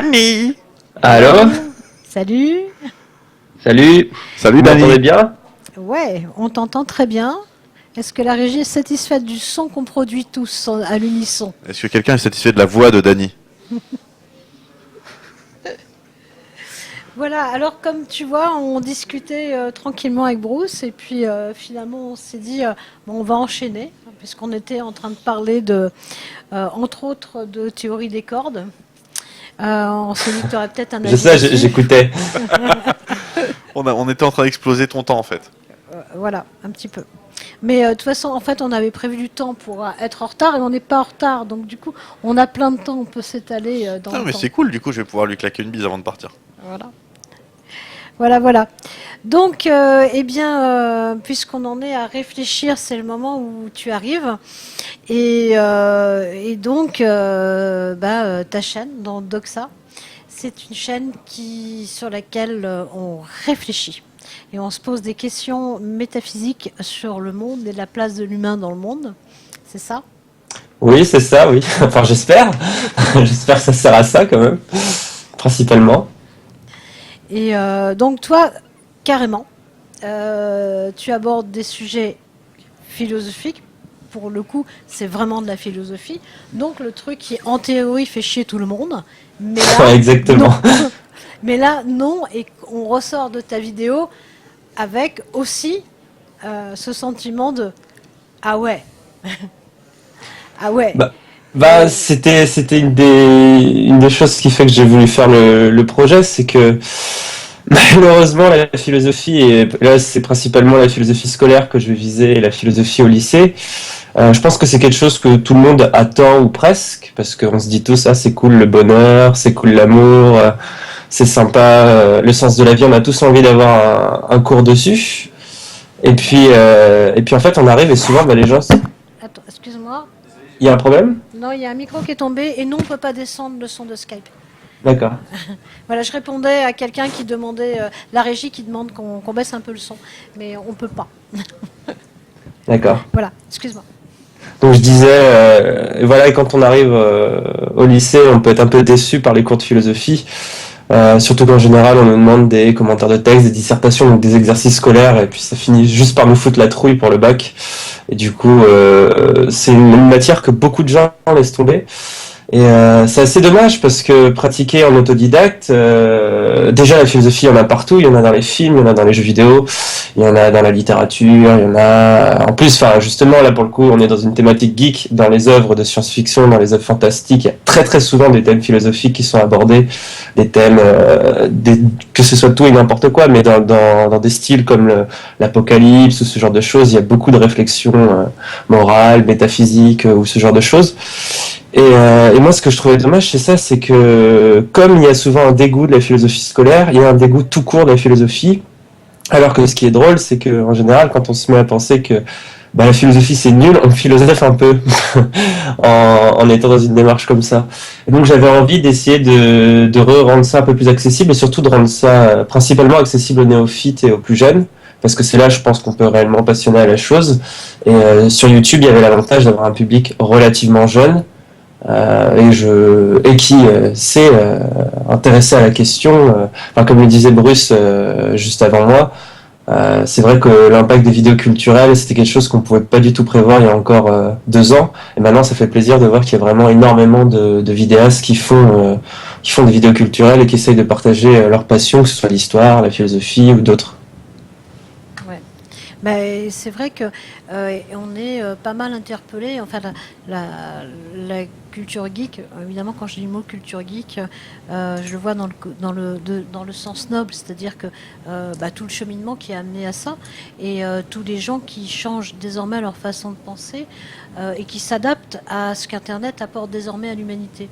Dany. Allô? Salut. Salut. Salut Vous m'entendez Dany. bien? Ouais, on t'entend très bien. Est-ce que la régie est satisfaite du son qu'on produit tous à l'unisson? Est-ce que quelqu'un est satisfait de la voix de Dany? Voilà, alors comme tu vois, on discutait tranquillement avec Bruce et puis finalement on s'est dit, bon, on va enchaîner, puisqu'on était en train de parler de, entre autres, de théorie des cordes. On s'est dit que tu aurais peut-être un Je avis sais, là-dessus. j'écoutais. On était en train d'exploser ton temps en fait. Voilà, un petit peu. Mais de toute façon, en fait, on avait prévu du temps pour être en retard et on n'est pas en retard. Donc du coup, on a plein de temps, on peut s'étaler dans Ah, le mais temps. c'est cool, du coup je vais pouvoir lui claquer une bise avant de partir. Voilà. Voilà, voilà. Donc, eh bien, puisqu'on en est à réfléchir, c'est le moment où tu arrives. Et donc, ta chaîne, dans Doxa, c'est une chaîne sur laquelle on réfléchit. Et on se pose des questions métaphysiques sur le monde et la place de l'humain dans le monde. C'est ça? Oui, c'est ça, oui. Enfin, j'espère. J'espère que ça sert à ça quand même, principalement. Et donc, toi, carrément, tu abordes des sujets philosophiques. Pour le coup, c'est vraiment de la philosophie. Donc, le truc qui, en théorie, fait chier tout le monde. Mais là, Exactement. non. Mais là, non. Et on ressort de ta vidéo avec aussi ce sentiment de ah ouais, ah ouais. Bah, c'était une des choses qui fait que j'ai voulu faire le projet, c'est que malheureusement la philosophie, et là c'est principalement la philosophie scolaire que je vais viser et la philosophie au lycée. Je pense que c'est quelque chose que tout le monde attend ou presque, parce qu'on se dit tous, ah c'est cool le bonheur, c'est cool l'amour, c'est sympa, le sens de la vie, on a tous envie d'avoir un cours dessus. Et puis en fait on arrive et souvent les gens... Attends, excuse-moi. Il y a un problème? Non, il y a un micro qui est tombé et non, on ne peut pas descendre le son de Skype. D'accord, Voilà, je répondais à quelqu'un qui demandait, la régie qui demande qu'on baisse un peu le son, mais on peut pas. d'accord. Voilà, excuse-moi. Donc je disais, et voilà, et quand on arrive au lycée, on peut être un peu déçu par les cours de philosophie, surtout qu'en général, on nous demande des commentaires de texte, des dissertations, donc des exercices scolaires, et puis ça finit juste par nous foutre la trouille pour le bac. Et du coup, c'est une matière que beaucoup de gens laissent tomber. Et c'est assez dommage parce que pratiquer en autodidacte, déjà la philosophie, il y en a partout, il y en a dans les films, il y en a dans les jeux vidéo, il y en a dans la littérature, il y en a... En plus, enfin justement, là pour le coup, on est dans une thématique geek, dans les œuvres de science-fiction, dans les œuvres fantastiques, il y a très très souvent des thèmes philosophiques qui sont abordés, des thèmes, que ce soit tout et n'importe quoi, mais dans des styles comme l'apocalypse ou ce genre de choses, il y a beaucoup de réflexions morales, métaphysiques ou ce genre de choses. Et moi, ce que je trouvais dommage, c'est ça, c'est que comme il y a souvent un dégoût de la philosophie scolaire, il y a un dégoût tout court de la philosophie. Alors que ce qui est drôle, c'est que en général, quand on se met à penser que la philosophie c'est nul, on philosophe un peu en étant dans une démarche comme ça. Et donc j'avais envie d'essayer de rendre ça un peu plus accessible et surtout de rendre ça principalement accessible aux néophytes et aux plus jeunes. Parce que c'est là, je pense qu'on peut réellement passionner à la chose. Et sur YouTube, il y avait l'avantage d'avoir un public relativement jeune et qui s'est intéressé à la question. Comme le disait Bruce juste avant moi, c'est vrai que l'impact des vidéos culturelles, c'était quelque chose qu'on pouvait pas du tout prévoir il y a encore 2 ans. Et maintenant, ça fait plaisir de voir qu'il y a vraiment énormément de vidéastes qui font des vidéos culturelles et qui essayent de partager leur passion, que ce soit l'histoire, la philosophie ou d'autres. Ouais. C'est vrai que on est pas mal interpellé. Enfin, la culture geek, évidemment, quand je dis le mot culture geek, je le vois dans le sens noble, c'est-à-dire que tout le cheminement qui a amené à ça, et tous les gens qui changent désormais leur façon de penser et qui s'adaptent à ce qu'Internet apporte désormais à l'humanité.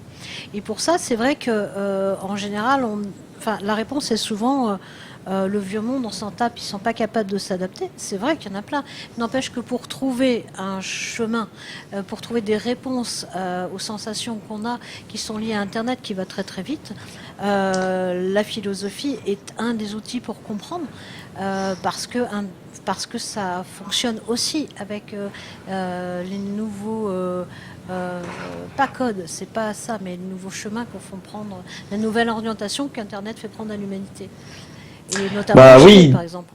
Et pour ça, c'est vrai que en général, la réponse est souvent le vieux monde, on s'en tape, ils sont pas capables de s'adapter. C'est vrai qu'il y en a plein. N'empêche que pour trouver un chemin, pour trouver des réponses aux sensations qu'on a, qui sont liées à Internet, qui va très très vite, la philosophie est un des outils pour comprendre, parce que ça fonctionne aussi avec les nouveaux, pas codes, c'est pas ça, mais les nouveaux chemins qu'on fait prendre, la nouvelle orientation qu'Internet fait prendre à l'humanité. Et notamment Bah le oui, par exemple.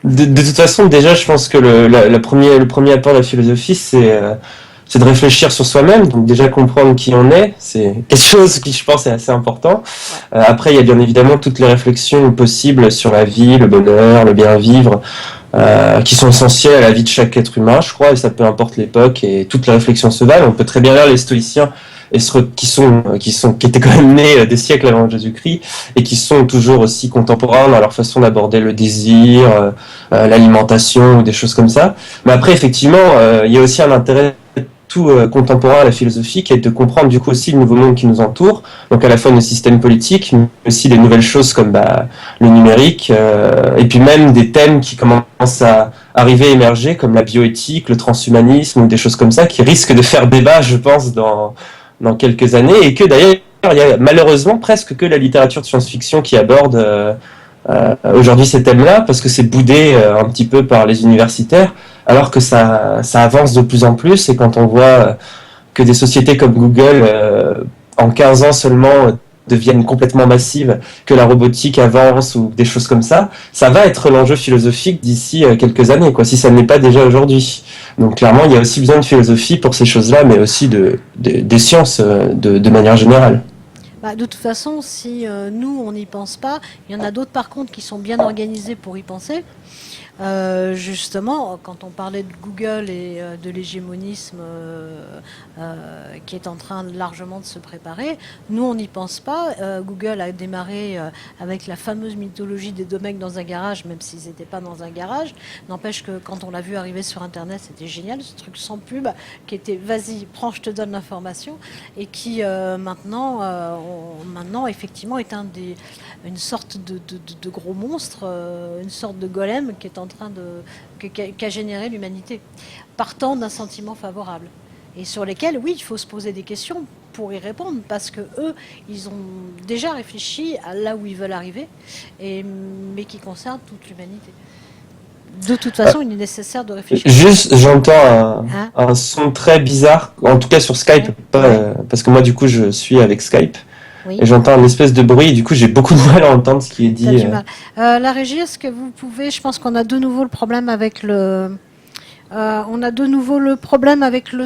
de toute façon, déjà, je pense que le premier apport de la philosophie, c'est de réfléchir sur soi-même, donc déjà comprendre qui on est, c'est quelque chose qui, je pense, est assez important. Après, il y a bien évidemment toutes les réflexions possibles sur la vie, le bonheur, le bien vivre, qui sont essentielles à la vie de chaque être humain, je crois, et ça peu importe l'époque, et toutes les réflexions se valent. On peut très bien lire les stoïciens, qui étaient quand même nés des siècles avant Jésus-Christ, et qui sont toujours aussi contemporains dans leur façon d'aborder le désir, l'alimentation, ou des choses comme ça. Mais après, effectivement, il y a aussi un intérêt tout contemporain à la philosophie, qui est de comprendre du coup aussi le nouveau monde qui nous entoure, donc à la fois nos systèmes politiques, mais aussi des nouvelles choses comme le numérique, et puis même des thèmes qui commencent à arriver, émerger, comme la bioéthique, le transhumanisme, ou des choses comme ça, qui risquent de faire débat, je pense, dans quelques années, et que d'ailleurs, il y a malheureusement presque que la littérature de science-fiction qui aborde aujourd'hui ces thèmes-là, parce que c'est boudé un petit peu par les universitaires, alors que ça avance de plus en plus, et quand on voit que des sociétés comme Google, en 15 ans seulement, deviennent complètement massives, que la robotique avance, ou des choses comme ça va être l'enjeu philosophique d'ici quelques années, quoi, si ça n'est pas déjà aujourd'hui. Donc clairement, il y a aussi besoin de philosophie pour ces choses-là, mais aussi des sciences de manière générale. Bah, de toute façon, si nous, on n'y pense pas, il y en a d'autres par contre qui sont bien organisés pour y penser. Justement, quand on parlait de Google et de l'hégémonisme qui est en train largement de se préparer, nous on n'y pense pas. Google a démarré avec la fameuse mythologie des deux mecs dans un garage, même s'ils n'étaient pas dans un garage. N'empêche que quand on l'a vu arriver sur Internet, c'était génial, ce truc sans pub, qui était vas-y, prends, je te donne l'information, et qui maintenant effectivement est une sorte de gros monstre, une sorte de golem qui est en train qu'a généré l'humanité, partant d'un sentiment favorable. Et sur lesquels, oui, il faut se poser des questions pour y répondre, parce que eux, ils ont déjà réfléchi à là où ils veulent arriver, mais qui concerne toute l'humanité. De toute façon, il est nécessaire de réfléchir. Juste, j'entends un son très bizarre, en tout cas sur Skype, parce que moi, du coup, je suis avec Skype. Oui. Et j'entends une espèce de bruit, et du coup j'ai beaucoup de mal à entendre ce qui est dit. La régie, est-ce que vous pouvez, je pense qu'on a de nouveau le problème avec le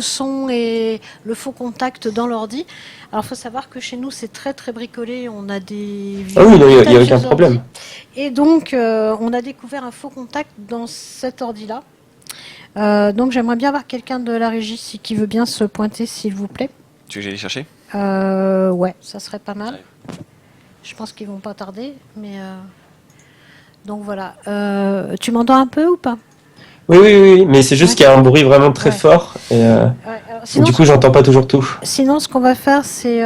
son et le faux contact dans l'ordi. Alors il faut savoir que chez nous c'est très très bricolé, on a des... Ah oui, il n'y a aucun problème. Et donc on a découvert un faux contact dans cet ordi-là. Donc j'aimerais bien avoir quelqu'un de la régie qui veut bien se pointer, s'il vous plaît. Tu veux que j'aille chercher ? Ouais, ça serait pas mal. Ouais. Je pense qu'ils vont pas tarder, mais donc voilà. Tu m'entends un peu ou pas ? Oui, mais c'est juste qu'il y a un bruit vraiment très fort, et sinon, du coup j'entends pas toujours tout. Sinon, ce qu'on va faire, c'est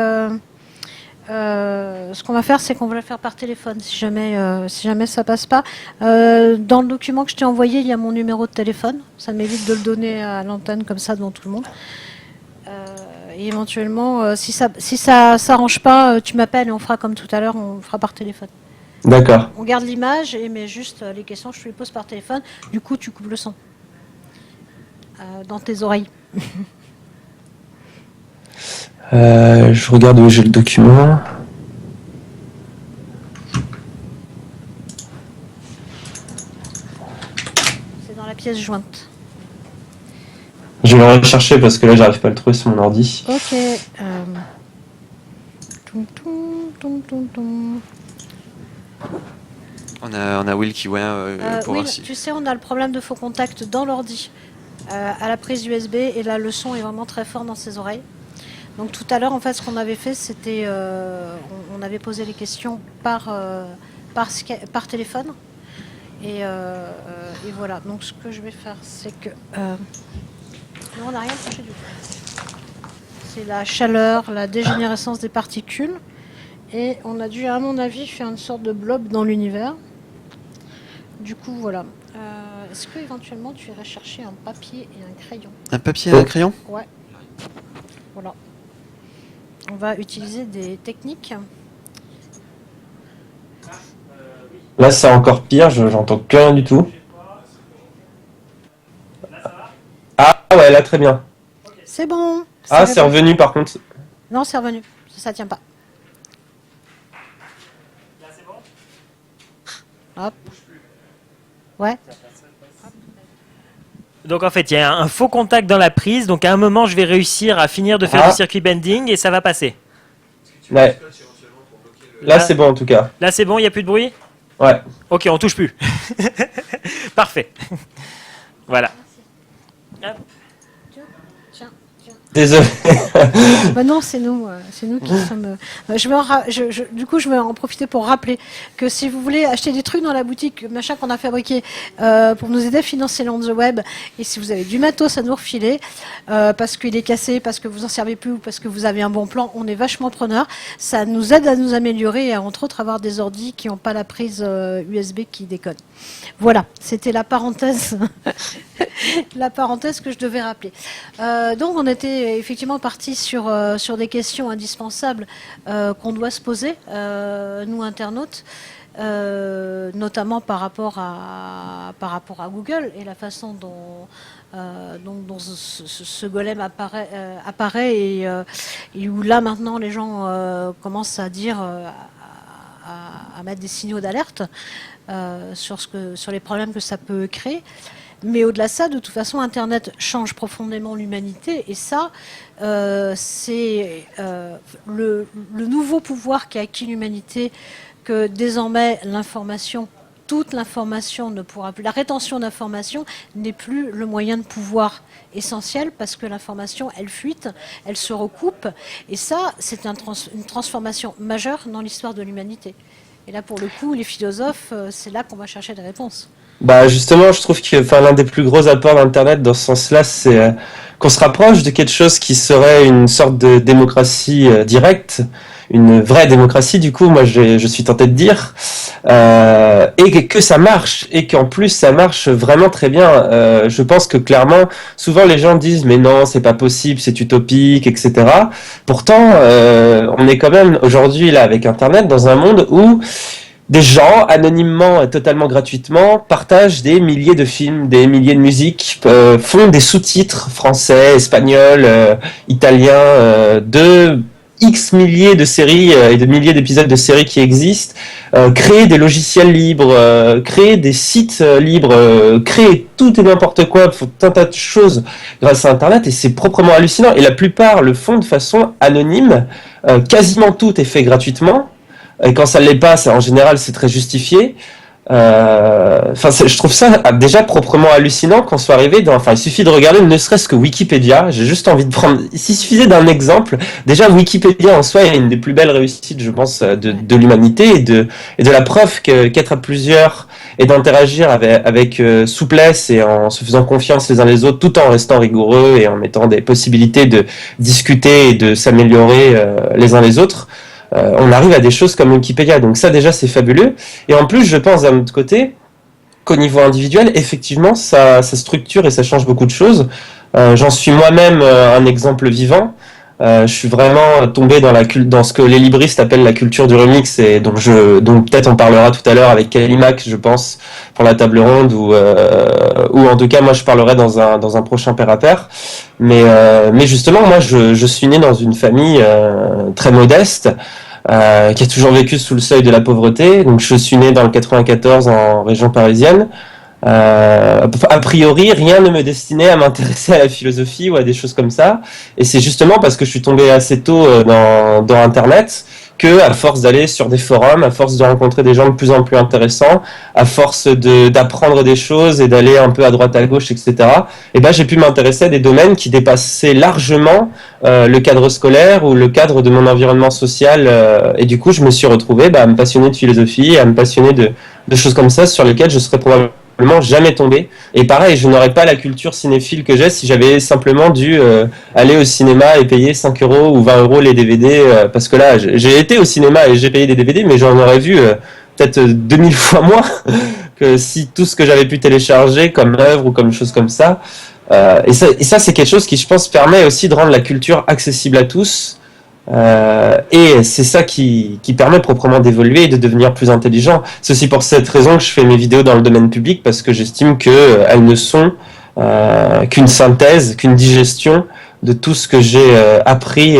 qu'on va le faire par téléphone, si jamais ça passe pas. Dans le document que je t'ai envoyé, il y a mon numéro de téléphone. Ça m'évite de le donner à l'antenne comme ça devant tout le monde. Et éventuellement, si ça s'arrange pas, tu m'appelles et on fera comme tout à l'heure, on fera par téléphone. D'accord. On garde l'image, mais juste les questions, je te les pose par téléphone. Du coup, tu coupes le son dans tes oreilles. Je regarde où j'ai le document. C'est dans la pièce jointe. Je vais le rechercher parce que là, j'arrive pas à le trouver sur mon ordi. Ok. On a Will qui pour oui, voir si... Tu sais, on a le problème de faux contact dans l'ordi, à la prise USB, et là, le son est vraiment très fort dans ses oreilles. Donc tout à l'heure, en fait, ce qu'on avait fait, c'était... on avait posé les questions par téléphone. Et voilà. Donc ce que je vais faire, c'est que... non, on n'a rien touché du tout. C'est la chaleur, la dégénérescence des particules. Et on a dû, à mon avis, faire une sorte de blob dans l'univers. Du coup, voilà. Est-ce que éventuellement tu irais chercher un papier et un crayon? Un papier et un crayon? Ouais. Voilà. On va utiliser des techniques. Là, c'est encore pire, j'entends plus rien du tout. Ah ouais, là, très bien. C'est bon. Ah, c'est revenu par contre. Non, c'est revenu. Ça tient pas. Hop. Ouais. Donc en fait, il y a un faux contact dans la prise. Donc à un moment, je vais réussir à finir de faire Ah. du circuit bending et ça va passer. Ouais. Là, c'est bon en tout cas. Là, c'est bon, il n'y a plus de bruit? Ouais. Ok, on touche plus. Parfait. Voilà. Hop. Tiens. Désolé. Bah non, c'est nous qui sommes. Du coup, je vais en profiter pour rappeler que si vous voulez acheter des trucs dans la boutique, machin qu'on a fabriqué pour nous aider à financer l'on the web, et si vous avez du matos à nous refiler, parce qu'il est cassé, parce que vous en servez plus ou parce que vous avez un bon plan, on est vachement preneur. Ça nous aide à nous améliorer et à entre autres avoir des ordis qui n'ont pas la prise USB qui déconne. Voilà, c'était la parenthèse, la parenthèse que je devais rappeler. Donc on était effectivement parti sur des questions indispensables qu'on doit se poser, nous internautes, notamment par rapport à Google et la façon dont ce golem apparaît et où là maintenant les gens commencent à dire à mettre des signaux d'alerte sur les problèmes que ça peut créer. Mais au-delà de ça, de toute façon, Internet change profondément l'humanité. Et ça, c'est le nouveau pouvoir qu'a acquis l'humanité, que désormais l'information, toute l'information ne pourra plus. La rétention d'information n'est plus le moyen de pouvoir essentiel parce que l'information, elle fuite, elle se recoupe. Et ça, c'est une transformation majeure dans l'histoire de l'humanité. Et là, pour le coup, les philosophes, c'est là qu'on va chercher des réponses. Bah justement, je trouve que l'un des plus gros apports d'Internet dans ce sens-là, c'est qu'on se rapproche de quelque chose qui serait une sorte de démocratie directe, une vraie démocratie du coup, moi je suis tenté de dire, et que ça marche, et qu'en plus ça marche vraiment très bien. Je pense que clairement, souvent les gens disent mais non, c'est pas possible, c'est utopique, etc. Pourtant, on est quand même aujourd'hui là avec Internet dans un monde où des gens, anonymement et totalement gratuitement, partagent des milliers de films, des milliers de musiques, font des sous-titres français, espagnols, italiens, de X milliers de séries et de milliers d'épisodes de séries qui existent, créer des logiciels libres, créer des sites libres, créer tout et n'importe quoi, tout un tas de choses grâce à Internet, et c'est proprement hallucinant. Et la plupart le font de façon anonyme, quasiment tout est fait gratuitement. Et quand ça l'est pas, en général, c'est très justifié. Je trouve ça déjà proprement hallucinant qu'on soit arrivé dans. Enfin, il suffit de regarder ne serait-ce que Wikipédia. J'ai juste envie de prendre. S'il suffisait d'un exemple, déjà Wikipédia en soi est une des plus belles réussites, je pense, de l'humanité et de la preuve qu'être à plusieurs et d'interagir avec souplesse et en se faisant confiance les uns les autres, tout en restant rigoureux et en mettant des possibilités de discuter et de s'améliorer les uns les autres. On arrive à des choses comme Wikipédia, donc ça déjà c'est fabuleux. Et en plus, je pense d'un autre côté qu'au niveau individuel, effectivement, ça structure et ça change beaucoup de choses. J'en suis moi-même un exemple vivant. Je suis vraiment tombé dans ce que les libristes appellent la culture du remix, et donc peut-être on parlera tout à l'heure avec Kalimac, je pense, pour la table ronde, ou en tout cas moi je parlerai dans un prochain pair à pair. Mais justement, moi je suis né dans une famille très modeste, qui a toujours vécu sous le seuil de la pauvreté. Donc je suis né dans le 94 en région parisienne. A priori, rien ne me destinait à m'intéresser à la philosophie ou à des choses comme ça. Et c'est justement parce que je suis tombé assez tôt dans Internet que, à force d'aller sur des forums, à force de rencontrer des gens de plus en plus intéressants, à force d'apprendre des choses et d'aller un peu à droite à gauche, etc., et ben, j'ai pu m'intéresser à des domaines qui dépassaient largement le cadre scolaire ou le cadre de mon environnement social. Et du coup, je me suis retrouvé à me passionner de philosophie, à me passionner de choses comme ça sur lesquelles je serais probablement jamais tombé. Et pareil, je n'aurais pas la culture cinéphile que j'ai si j'avais simplement dû aller au cinéma et payer 5 € ou 20 € les DVD, parce que là, j'ai été au cinéma et j'ai payé des DVD, mais j'en aurais vu peut-être 2000 fois moins que si tout ce que j'avais pu télécharger comme œuvre ou comme chose comme ça. Et ça, c'est quelque chose qui, je pense, permet aussi de rendre la culture accessible à tous. Et c'est ça qui permet proprement d'évoluer et de devenir plus intelligent. C'est aussi pour cette raison que je fais mes vidéos dans le domaine public, parce que j'estime qu'elles ne sont qu'une synthèse, qu'une digestion de tout ce que j'ai appris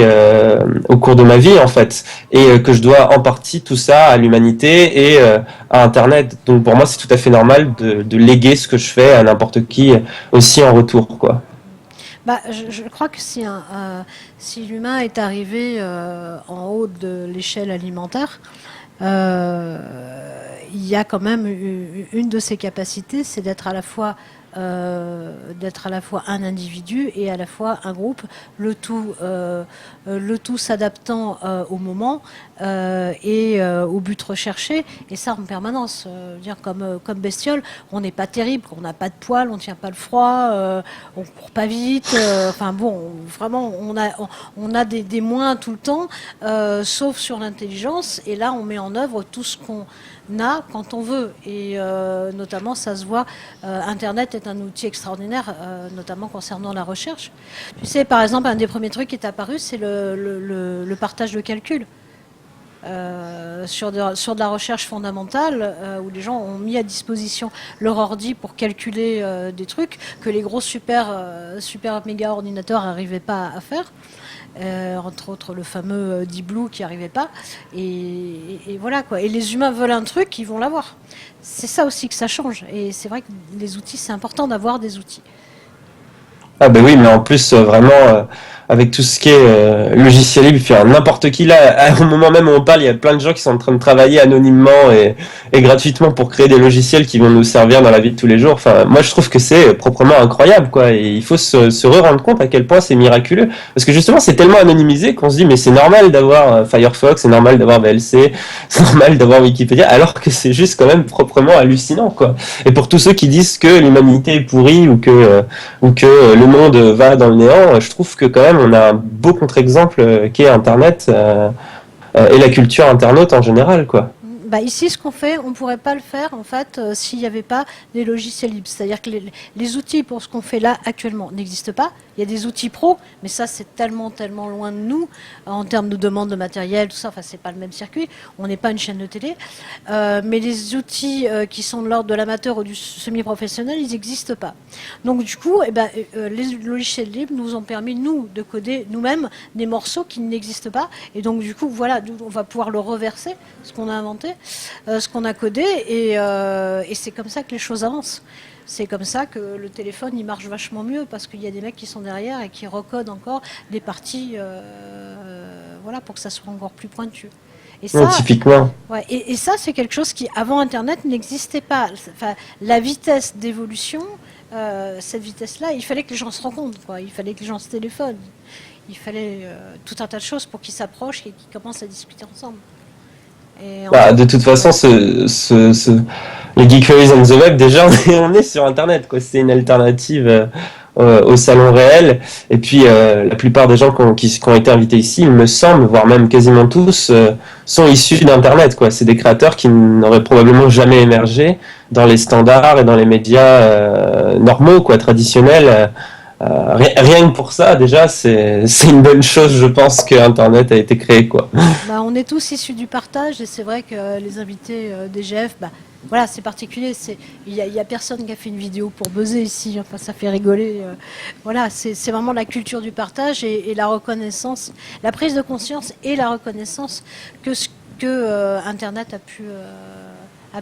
au cours de ma vie, en fait, et que je dois en partie tout ça à l'humanité et à Internet. Donc pour moi, c'est tout à fait normal de léguer ce que je fais à n'importe qui aussi en retour, quoi. Bah, je crois que si l'humain est arrivé en haut de l'échelle alimentaire, il y a quand même une de ses capacités, c'est d'être à la fois un individu et à la fois un groupe, le tout s'adaptant au moment et au but recherché, et ça en permanence. Dire comme bestiole, on n'est pas terrible, on n'a pas de poils, on tient pas le froid, on court pas vite. Enfin bon, vraiment, on a des moins tout le temps, sauf sur l'intelligence. Et là, on met en œuvre tout ce qu'on a quand on veut, et notamment ça se voit. Internet est un outil extraordinaire, notamment concernant la recherche. Tu sais, par exemple, un des premiers trucs qui est apparu, c'est le partage de calcul. Sur de la recherche fondamentale, où les gens ont mis à disposition leur ordi pour calculer des trucs que les gros super méga ordinateurs n'arrivaient pas à faire. Entre autres le fameux Deep Blue qui n'arrivait pas, et voilà quoi. Et les humains veulent un truc, ils vont l'avoir. C'est ça aussi que ça change, et c'est vrai que les outils, c'est important d'avoir des outils. Ah ben oui, mais en plus vraiment avec tout ce qui est logiciel libre, enfin, n'importe qui là, au moment même où on parle, il y a plein de gens qui sont en train de travailler anonymement et gratuitement pour créer des logiciels qui vont nous servir dans la vie de tous les jours. Enfin, moi je trouve que c'est proprement incroyable, quoi. Et il faut se rendre compte à quel point c'est miraculeux, parce que justement c'est tellement anonymisé qu'on se dit mais c'est normal d'avoir Firefox, c'est normal d'avoir VLC, c'est normal d'avoir Wikipédia, alors que c'est juste quand même proprement hallucinant, quoi. Et pour tous ceux qui disent que l'humanité est pourrie ou que le monde va dans le néant, je trouve que quand même on a un beau contre-exemple qu'est Internet et la culture internaute en général, quoi. Bah ici, ce qu'on fait, on ne pourrait pas le faire en fait s'il n'y avait pas des logiciels libres. C'est-à-dire que les outils pour ce qu'on fait là actuellement n'existent pas. Il y a des outils pro, mais ça c'est tellement loin de nous en termes de demande de matériel, tout ça. Enfin, c'est pas le même circuit. On n'est pas une chaîne de télé, mais les outils qui sont de l'ordre de l'amateur ou du semi-professionnel, ils n'existent pas. Donc du coup, les logiciels libres nous ont permis nous de coder nous-mêmes des morceaux qui n'existent pas. Et donc du coup, voilà, on va pouvoir le reverser, ce qu'on a inventé. Ce qu'on a codé, et c'est comme ça que les choses avancent. C'est comme ça que le téléphone il marche vachement mieux, parce qu'il y a des mecs qui sont derrière et qui recodent encore des parties voilà, pour que ça soit encore plus pointu. Et ça, typiquement. Ouais, et ça c'est quelque chose qui avant Internet n'existait pas. Enfin, la vitesse d'évolution, cette vitesse-là, il fallait que les gens se rencontrent, quoi. Il fallait que les gens se téléphonent, il fallait tout un tas de choses pour qu'ils s'approchent et qu'ils commencent à discuter ensemble. De toute façon, les Geekeries on the Web, déjà, on est sur Internet, quoi. C'est une alternative au salon réel. Et puis, la plupart des gens qui ont été invités ici, il me semble, voire même quasiment tous, sont issus d'Internet, quoi. C'est des créateurs qui n'auraient probablement jamais émergé dans les standards et dans les médias normaux, quoi, traditionnels. Rien que pour ça, déjà, c'est une bonne chose, je pense, que Internet a été créé, quoi. On est tous issus du partage, et c'est vrai que les invités d'EGF, voilà, c'est particulier. Il y a personne qui a fait une vidéo pour buzzer ici. Enfin, ça fait rigoler. Voilà, c'est vraiment la culture du partage et la reconnaissance, la prise de conscience et la reconnaissance que Internet a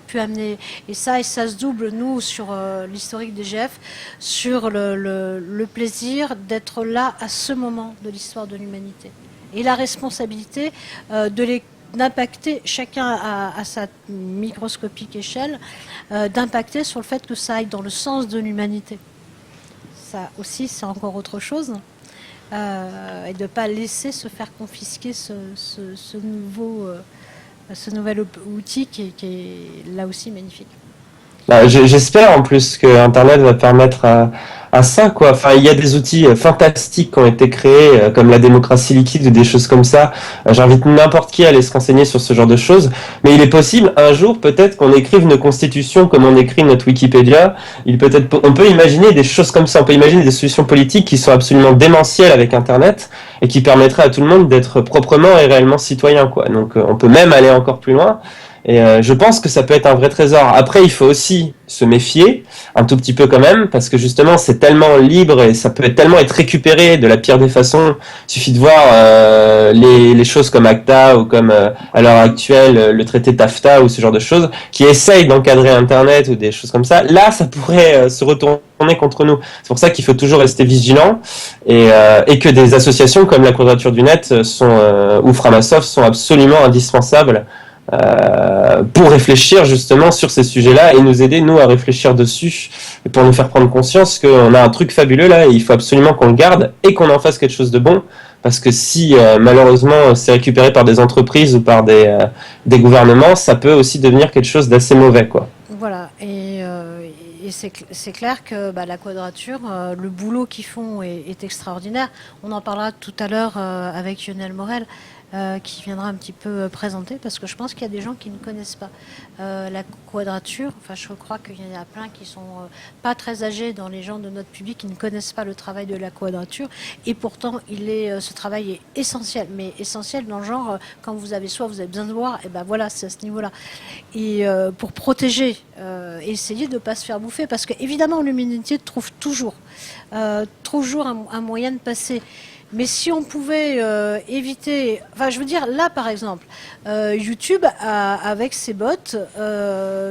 pu amener. Et ça se double, nous, sur l'historique d'EGF, sur le plaisir d'être là à ce moment de l'histoire de l'humanité. Et la responsabilité d'impacter, chacun à sa microscopique échelle, d'impacter sur le fait que ça aille dans le sens de l'humanité. Ça aussi, c'est encore autre chose. Et de ne pas laisser se faire confisquer ce nouvel outil qui est là aussi magnifique. J'espère en plus que Internet va permettre à à ça, quoi. Enfin, il y a des outils fantastiques qui ont été créés, comme la démocratie liquide ou des choses comme ça. J'invite n'importe qui à aller se renseigner sur ce genre de choses. Mais il est possible, un jour, peut-être qu'on écrive nos constitutions comme on écrit notre Wikipédia. On peut imaginer des choses comme ça. On peut imaginer des solutions politiques qui sont absolument démentielles avec Internet et qui permettraient à tout le monde d'être proprement et réellement citoyen, quoi. Donc, on peut même aller encore plus loin. Et je pense que ça peut être un vrai trésor. Après, il faut aussi se méfier, un tout petit peu quand même, parce que justement, c'est tellement libre et ça peut tellement être récupéré de la pire des façons. Il suffit de voir les choses comme ACTA ou comme à l'heure actuelle le traité TAFTA ou ce genre de choses qui essayent d'encadrer Internet ou des choses comme ça. Là, ça pourrait se retourner contre nous. C'est pour ça qu'il faut toujours rester vigilant et que des associations comme la Quadrature du Net ou Framasoft sont absolument indispensables pour réfléchir justement sur ces sujets-là et nous aider, nous, à réfléchir dessus et pour nous faire prendre conscience qu'on a un truc fabuleux là et il faut absolument qu'on le garde et qu'on en fasse quelque chose de bon parce que si malheureusement c'est récupéré par des entreprises ou par des gouvernements, ça peut aussi devenir quelque chose d'assez mauvais, quoi. Voilà, et c'est clair que la Quadrature, le boulot qu'ils font est extraordinaire. On en parlera tout à l'heure avec Lionel Morel, qui viendra un petit peu présenter, parce que je pense qu'il y a des gens qui ne connaissent pas la Quadrature. Enfin, je crois qu'il y en a plein qui sont pas très âgés dans les gens de notre public qui ne connaissent pas le travail de la Quadrature, et pourtant ce travail est essentiel, mais essentiel dans le genre, quand vous avez besoin de voir, et ben voilà, c'est à ce niveau-là. Et pour protéger, essayer de ne pas se faire bouffer, parce qu'évidemment l'humanité trouve toujours un moyen de passer. Mais si on pouvait éviter... Enfin, je veux dire, là, par exemple, YouTube, avec ses bots,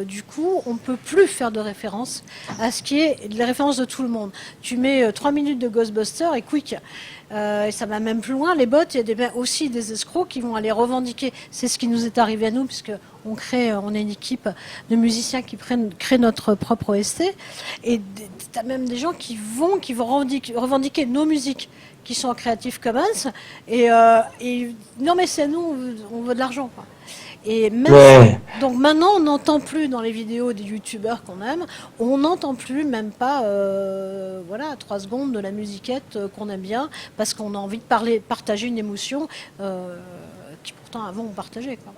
du coup, on ne peut plus faire de référence à ce qui est les références de tout le monde. Tu mets 3 minutes de Ghostbusters et quick. Et ça va même plus loin. Les bots, il y a aussi des escrocs qui vont aller revendiquer. C'est ce qui nous est arrivé à nous, puisque on est une équipe de musiciens qui créent notre propre OST. Et tu as même des gens qui vont revendiquer nos musiques qui sont en Creative Commons, et non mais c'est nous, on veut de l'argent, quoi. Et même donc maintenant on n'entend plus dans les vidéos des youtubeurs qu'on aime, on n'entend plus même pas 3 secondes de la musiquette qu'on aime bien, parce qu'on a envie de partager une émotion qui pourtant avant on partageait, quoi.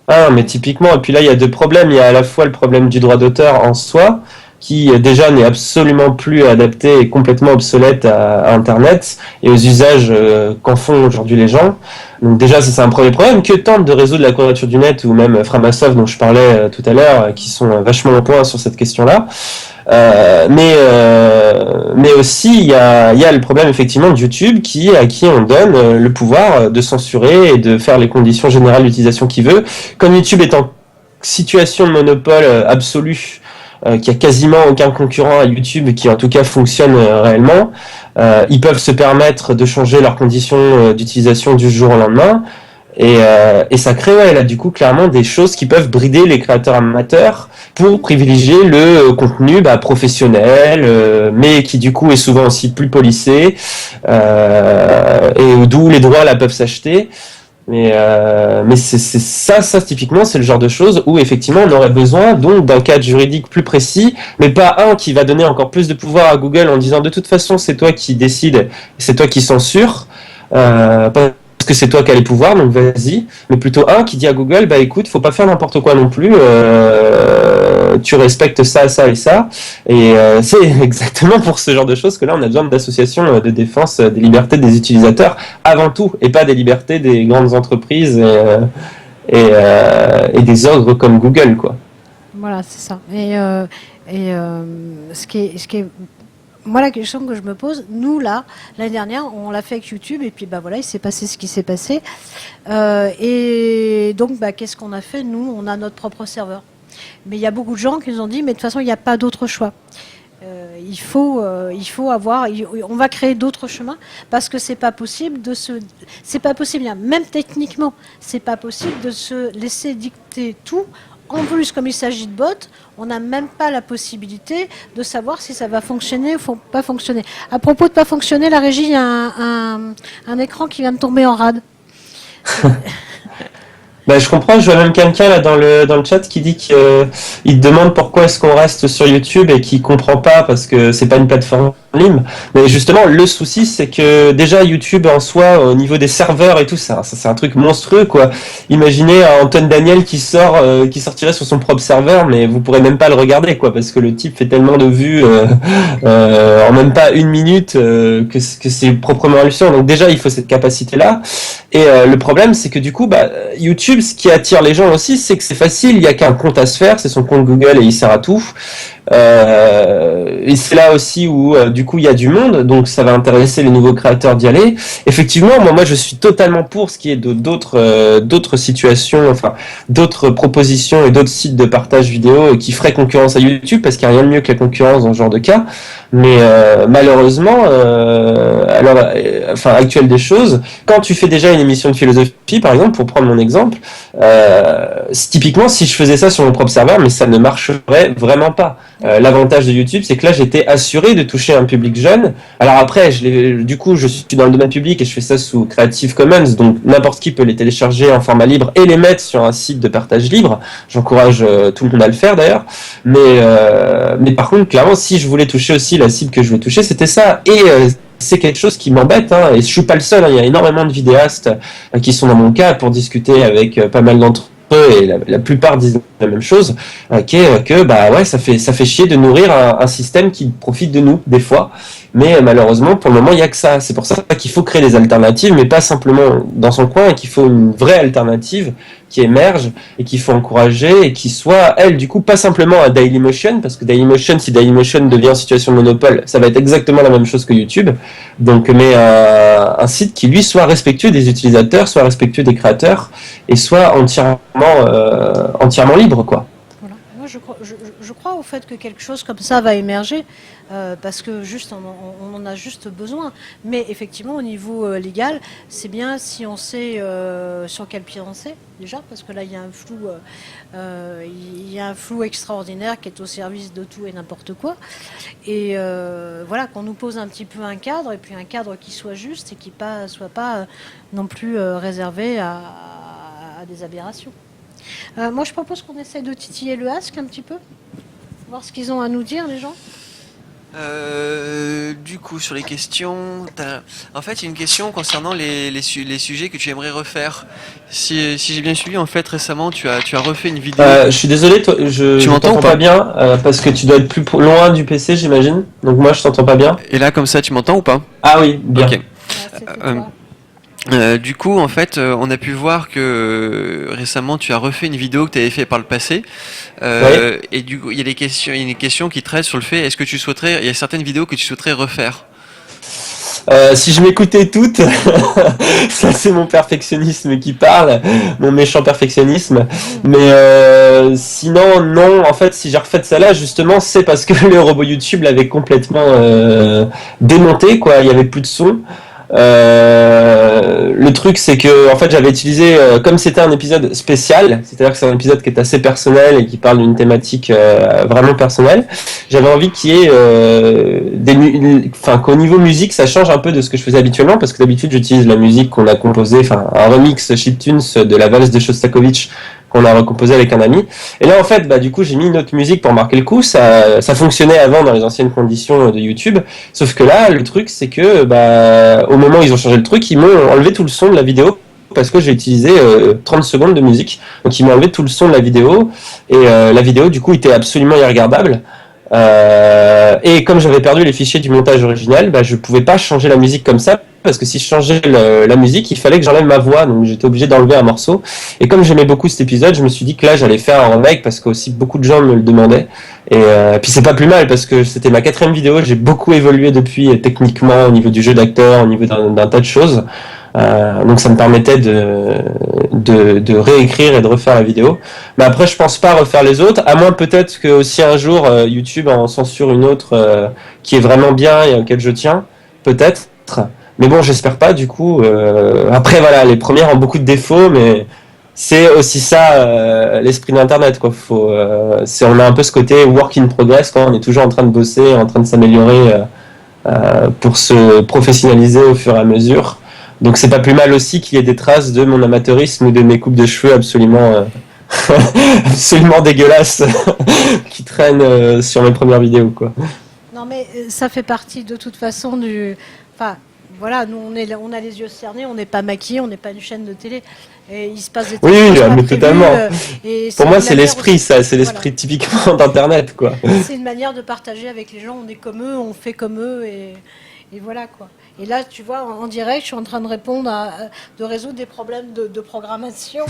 Ah, mais typiquement, et puis là il y a deux problèmes. Il y a à la fois le problème du droit d'auteur en soi, qui déjà n'est absolument plus adapté et complètement obsolète à Internet et aux usages qu'en font aujourd'hui les gens. Donc déjà, ça c'est un premier problème que tente de résoudre la Quadrature du Net ou même Framasoft dont je parlais tout à l'heure, qui sont vachement au point sur cette question-là. Mais aussi il y a le problème effectivement de YouTube à qui on donne le pouvoir de censurer et de faire les conditions générales d'utilisation qu'il veut. Comme YouTube est en situation de monopole absolu, qu'il y a quasiment aucun concurrent à YouTube qui en tout cas fonctionne réellement, ils peuvent se permettre de changer leurs conditions d'utilisation du jour au lendemain, et ça crée là du coup clairement des choses qui peuvent brider les créateurs amateurs pour privilégier le contenu professionnel, mais qui du coup est souvent aussi plus policé, et d'où les droits là peuvent s'acheter. Mais c'est ça typiquement, c'est le genre de choses où effectivement on aurait besoin donc d'un cadre juridique plus précis, mais pas un qui va donner encore plus de pouvoir à Google en disant de toute façon c'est toi qui décides, c'est toi qui censure, parce que c'est toi qui as les pouvoirs, donc vas-y, mais plutôt un qui dit à Google, écoute, faut pas faire n'importe quoi non plus, tu respectes ça, ça et ça, et c'est exactement pour ce genre de choses que là on a besoin d'associations de défense des libertés des utilisateurs avant tout, et pas des libertés des grandes entreprises et des ogres comme Google, quoi. Voilà, c'est ça. Et ce qui est moi, la question que je me pose, nous, là, l'année dernière, on l'a fait avec YouTube, et puis, il s'est passé ce qui s'est passé. Et donc, qu'est-ce qu'on a fait? Nous, on a notre propre serveur. Mais il y a beaucoup de gens qui nous ont dit, mais de toute façon, il n'y a pas d'autre choix. Il faut avoir, on va créer d'autres chemins, parce que c'est pas possible c'est pas possible, même techniquement, c'est pas possible de se laisser dicter tout. En plus, comme il s'agit de bots, on n'a même pas la possibilité de savoir si ça va fonctionner ou pas fonctionner. À propos de pas fonctionner, la régie, il y a un écran qui vient de tomber en rade. Bah, je comprends, je vois même quelqu'un là dans le chat qui dit qu'il il demande pourquoi est-ce qu'on reste sur YouTube et qui comprend pas parce que c'est pas une plateforme libre. Mais justement, le souci c'est que déjà YouTube en soi, au niveau des serveurs et tout, ça c'est un truc monstrueux quoi. Imaginez Antoine Daniel qui sortirait sur son propre serveur, mais vous pourrez même pas le regarder quoi, parce que le type fait tellement de vues en même pas une minute que c'est proprement hallucinant. Donc déjà il faut cette capacité là. Et le problème c'est que du coup YouTube, ce qui attire les gens aussi, c'est que c'est facile, il y a qu'un compte à se faire, c'est son compte Google et il sert à tout. Et c'est là aussi où du coup il y a du monde, donc ça va intéresser les nouveaux créateurs d'y aller. Effectivement, moi je suis totalement pour ce qui est d'autres situations, enfin d'autres propositions et d'autres sites de partage vidéo qui feraient concurrence à YouTube, parce qu'il n'y a rien de mieux que la concurrence dans ce genre de cas. Mais malheureusement, actuelle des choses, quand tu fais déjà une émission de philosophie, par exemple, pour prendre mon exemple, typiquement si je faisais ça sur mon propre serveur, mais ça ne marcherait vraiment pas. L'avantage de YouTube, c'est que là, j'étais assuré de toucher un public jeune. Alors après, du coup, je suis dans le domaine public et je fais ça sous Creative Commons, donc n'importe qui peut les télécharger en format libre et les mettre sur un site de partage libre. J'encourage tout le monde à le faire d'ailleurs. Mais par contre, clairement, si je voulais toucher aussi la cible que je voulais toucher, c'était ça. Et c'est quelque chose qui m'embête, hein, et je suis pas le seul, hein, il y a énormément de vidéastes qui sont dans mon cas pour discuter avec pas mal d'entre eux, et la plupart disent la même chose, ça fait chier de nourrir un système qui profite de nous des fois, mais malheureusement pour le moment il y a que ça. C'est pour ça qu'il faut créer des alternatives, mais pas simplement dans son coin, et qu'il faut une vraie alternative qui émerge et qu'il faut encourager et qui soit, elle, du coup, pas simplement un Dailymotion, parce que Dailymotion, si Dailymotion devient en situation de monopole, ça va être exactement la même chose que YouTube. Donc, mais un site qui, lui, soit respectueux des utilisateurs, soit respectueux des créateurs et soit entièrement libre, quoi. Voilà. Moi, je crois au fait que quelque chose comme ça va émerger, parce que juste on en a juste besoin. Mais effectivement, au niveau légal, c'est bien si on sait sur quel pied on sait déjà, parce que là il y a un flou extraordinaire qui est au service de tout et n'importe quoi. Et voilà, qu'on nous pose un petit peu un cadre, et puis un cadre qui soit juste et qui soit pas non plus réservé à des aberrations. Moi, je propose qu'on essaie de titiller le Ask un petit peu, voir ce qu'ils ont à nous dire, les gens. Du coup, sur les questions, en fait, il y a une question concernant les sujets que tu aimerais refaire. Si j'ai bien suivi, en fait, récemment, tu as refait une vidéo. Je suis désolé, je m'entends t'entends pas bien, parce que tu dois être plus loin du PC, j'imagine. Donc moi, je t'entends pas bien. Et là, comme ça, tu m'entends ou pas? Ah oui, bien. Ok. Du coup, en fait, on a pu voir que récemment, tu as refait une vidéo que tu avais fait par le passé. Oui. Et du coup, il y a une question qui traitent sur le fait, il y a certaines vidéos que tu souhaiterais refaire? Si je m'écoutais toutes, ça c'est mon perfectionnisme qui parle, mon méchant perfectionnisme. Mais sinon, non, en fait, si j'ai refait ça là, justement, c'est parce que le robot YouTube l'avait complètement démonté, quoi. Il y avait plus de son. Le truc c'est que en fait j'avais utilisé comme c'était un épisode spécial, c'est-à-dire que c'est un épisode qui est assez personnel et qui parle d'une thématique vraiment personnelle, j'avais envie qu'il y ait qu'au niveau musique ça change un peu de ce que je faisais habituellement, parce que d'habitude j'utilise la musique qu'on a composée, un remix chiptunes de la valse de Shostakovich qu'on a recomposé avec un ami. Et là, en fait, du coup, j'ai mis une autre musique pour marquer le coup. Ça fonctionnait avant dans les anciennes conditions de YouTube. Sauf que là, le truc, c'est que, au moment où ils ont changé le truc, ils m'ont enlevé tout le son de la vidéo parce que j'ai utilisé 30 secondes de musique. Donc, ils m'ont enlevé tout le son de la vidéo. Et la vidéo, du coup, était absolument irregardable. Et comme j'avais perdu les fichiers du montage original, je pouvais pas changer la musique comme ça, parce que si je changeais la musique, il fallait que j'enlève ma voix, donc j'étais obligé d'enlever un morceau. Et comme j'aimais beaucoup cet épisode, je me suis dit que là j'allais faire un remake, parce que aussi beaucoup de gens me le demandaient. Et puis c'est pas plus mal, parce que c'était ma 4e vidéo, j'ai beaucoup évolué depuis techniquement au niveau du jeu d'acteur, au niveau d'un tas de choses. Donc ça me permettait de réécrire et de refaire la vidéo. Mais après je pense pas refaire les autres, à moins peut-être que aussi un jour YouTube en censure une autre qui est vraiment bien et auquel je tiens, peut-être. Mais bon, j'espère pas du coup. Après voilà, les premières ont beaucoup de défauts, mais c'est aussi ça l'esprit d'internet, quoi. On a un peu ce côté work in progress, quand on est toujours en train de bosser, en train de s'améliorer pour se professionnaliser au fur et à mesure. Donc c'est pas plus mal aussi qu'il y ait des traces de mon amateurisme ou de mes coupes de cheveux absolument absolument dégueulasses qui traînent sur mes premières vidéos, quoi. Non, mais ça fait partie de toute façon du. Enfin, voilà, nous on a les yeux cernés, on n'est pas maquillés, on n'est pas une chaîne de télé. Et il se passe des trucs Oui, qui sont pas mais prévus, totalement. et Pour moi, une c'est manière l'esprit, aussi- ça, c'est l'esprit typiquement d'Internet, quoi. C'est une manière de partager avec les gens, on est comme eux, on fait comme eux, et voilà quoi. Et là, tu vois, en direct, je suis en train de répondre de résoudre des problèmes de programmation.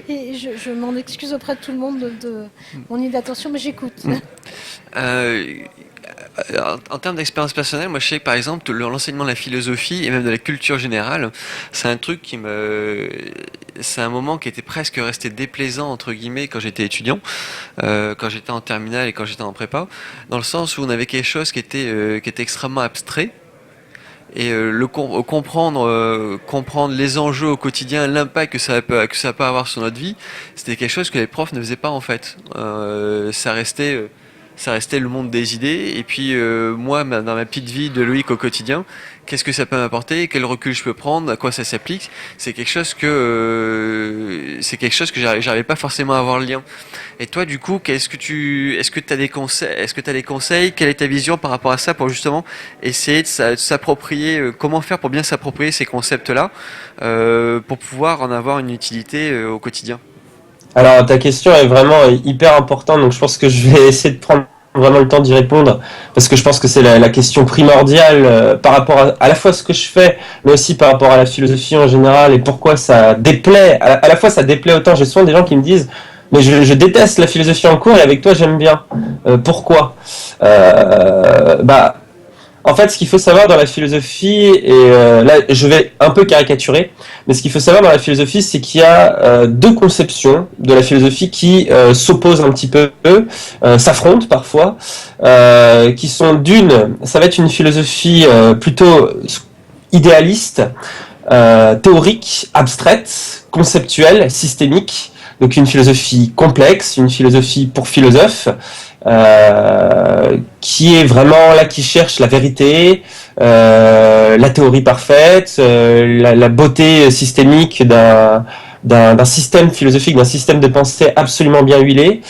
Et je m'en excuse auprès de tout le monde de mon idée d'attention, mais j'écoute. Euh, en termes d'expérience personnelle, moi je sais que par exemple l'enseignement de la philosophie et même de la culture générale, c'est un truc c'est un moment qui était presque resté déplaisant entre guillemets quand j'étais étudiant, quand j'étais en terminale et quand j'étais en prépa, dans le sens où on avait quelque chose qui était extrêmement abstrait. Et comprendre les enjeux au quotidien, l'impact que ça peut avoir sur notre vie, c'était quelque chose que les profs ne faisaient pas en fait. Ça restait le monde des idées. Et puis moi, dans ma petite vie de Loïc au quotidien, qu'est-ce que ça peut m'apporter, quel recul je peux prendre, à quoi ça s'applique, c'est quelque chose que j'arrivais pas forcément à avoir le lien. Et toi, du coup, est-ce que tu as des conseils, quelle est ta vision par rapport à ça pour justement essayer de s'approprier, comment faire pour bien s'approprier ces concepts-là, pour pouvoir en avoir une utilité au quotidien? Alors, ta question est vraiment hyper importante, donc je pense que je vais essayer de prendre vraiment le temps d'y répondre, parce que je pense que c'est la question primordiale par rapport à la fois ce que je fais, mais aussi par rapport à la philosophie en général, et pourquoi ça déplaît, à la fois ça déplaît autant. J'ai souvent des gens qui me disent, mais je déteste la philosophie en cours, et avec toi j'aime bien. Pourquoi Bah, en fait, ce qu'il faut savoir dans la philosophie, et là je vais un peu caricaturer, mais ce qu'il faut savoir dans la philosophie, c'est qu'il y a deux conceptions de la philosophie qui s'opposent un petit peu, s'affrontent parfois, qui sont d'une, ça va être une philosophie plutôt idéaliste, théorique, abstraite, conceptuelle, systémique, donc une philosophie complexe, une philosophie pour philosophes, qui est vraiment là, qui cherche la vérité, la théorie parfaite, la beauté systémique d'un système philosophique, d'un système de pensée absolument bien huilé.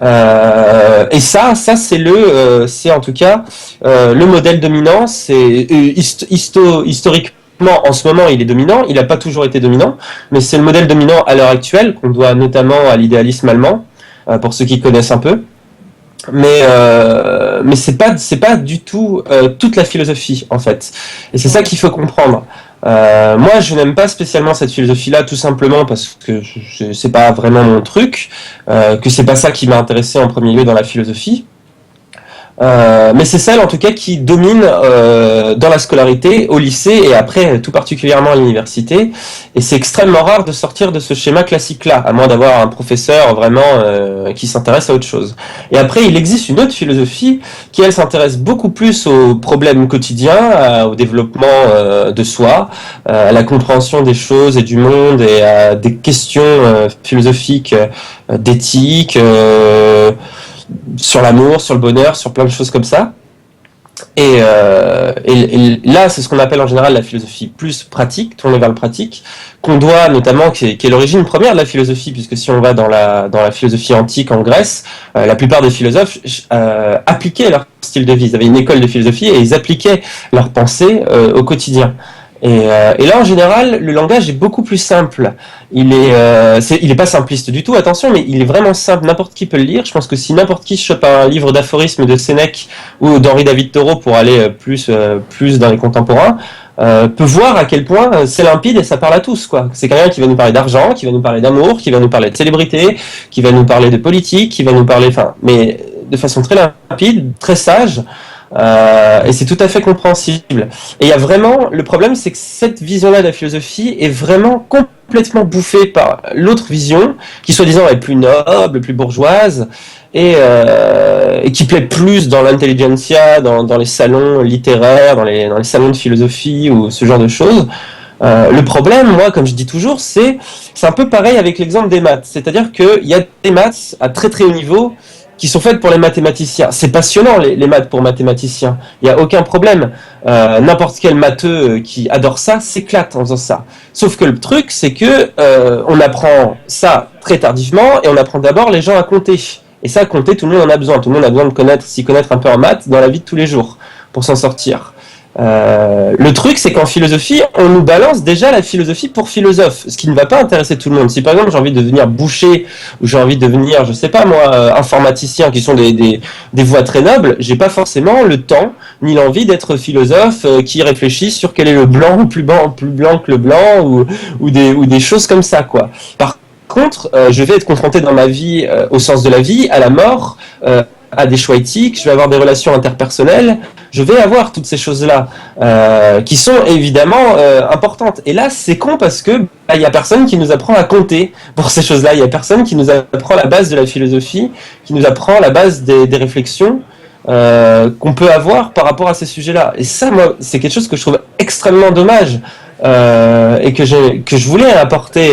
Et ça c'est en tout cas le modèle dominant. C'est historiquement en ce moment il est dominant. Il n'a pas toujours été dominant, mais c'est le modèle dominant à l'heure actuelle qu'on doit notamment à l'idéalisme allemand, pour ceux qui connaissent un peu. Mais c'est pas du tout toute la philosophie en fait, et c'est ça qu'il faut comprendre. Moi je n'aime pas spécialement cette philosophie là, tout simplement parce que c'est pas vraiment mon truc, que c'est pas ça qui m'a intéressé en premier lieu dans la philosophie. Mais c'est celle en tout cas qui domine dans la scolarité, au lycée et après tout particulièrement à l'université. Et c'est extrêmement rare de sortir de ce schéma classique-là, à moins d'avoir un professeur vraiment qui s'intéresse à autre chose. Et après, il existe une autre philosophie qui, elle, s'intéresse beaucoup plus aux problèmes quotidiens, au développement de soi, à la compréhension des choses et du monde et à des questions philosophiques, d'éthique, sur l'amour, sur le bonheur, sur plein de choses comme ça. Et là, c'est ce qu'on appelle en général la philosophie plus pratique, tournée vers le pratique, qu'on doit notamment, qui est l'origine première de la philosophie, puisque si on va dans la philosophie antique en Grèce, la plupart des philosophes appliquaient leur style de vie. Ils avaient une école de philosophie et ils appliquaient leur pensée au quotidien. Et là, en général, le langage est beaucoup plus simple. Il est pas simpliste du tout, attention, mais il est vraiment simple. N'importe qui peut le lire. Je pense que si n'importe qui chope un livre d'aphorismes de Sénèque ou d'Henri David Thoreau pour aller plus dans les contemporains, peut voir à quel point c'est limpide et ça parle à tous, quoi. C'est quelqu'un qui va nous parler d'argent, qui va nous parler d'amour, qui va nous parler de célébrité, qui va nous parler de politique, qui va nous parler, mais de façon très limpide, très sage. Et c'est tout à fait compréhensible. Et il y a vraiment, le problème, c'est que cette vision-là de la philosophie est vraiment complètement bouffée par l'autre vision, qui soi-disant est plus noble, plus bourgeoise, et qui plaît plus dans l'intelligentsia, dans les salons littéraires, dans les salons de philosophie ou ce genre de choses. Le problème, moi, comme je dis toujours, c'est un peu pareil avec l'exemple des maths. C'est-à-dire qu'il y a des maths à très très haut niveau qui sont faites pour les mathématiciens. C'est passionnant les maths pour mathématiciens, il n'y a aucun problème. N'importe quel matheux qui adore ça s'éclate en faisant ça. Sauf que le truc, c'est que on apprend ça très tardivement et on apprend d'abord les gens à compter. Et ça, compter, tout le monde en a besoin. Tout le monde a besoin de s'y connaître un peu en maths dans la vie de tous les jours pour s'en sortir. Le truc, c'est qu'en philosophie, on nous balance déjà la philosophie pour philosophe, ce qui ne va pas intéresser tout le monde. Si par exemple j'ai envie de devenir boucher ou j'ai envie de devenir, je sais pas moi, informaticien, qui sont des voies très nobles, j'ai pas forcément le temps ni l'envie d'être philosophe qui réfléchit sur quel est le blanc plus blanc que le blanc ou des choses comme ça quoi. Par contre, je vais être confronté dans ma vie au sens de la vie, à la mort. À des choix éthiques, je vais avoir des relations interpersonnelles, je vais avoir toutes ces choses-là qui sont évidemment importantes. Et là, c'est con parce que il y a personne qui nous apprend à compter pour ces choses-là. Il y a personne qui nous apprend la base de la philosophie, qui nous apprend la base des réflexions qu'on peut avoir par rapport à ces sujets-là. Et ça, moi, c'est quelque chose que je trouve extrêmement dommage et que je voulais apporter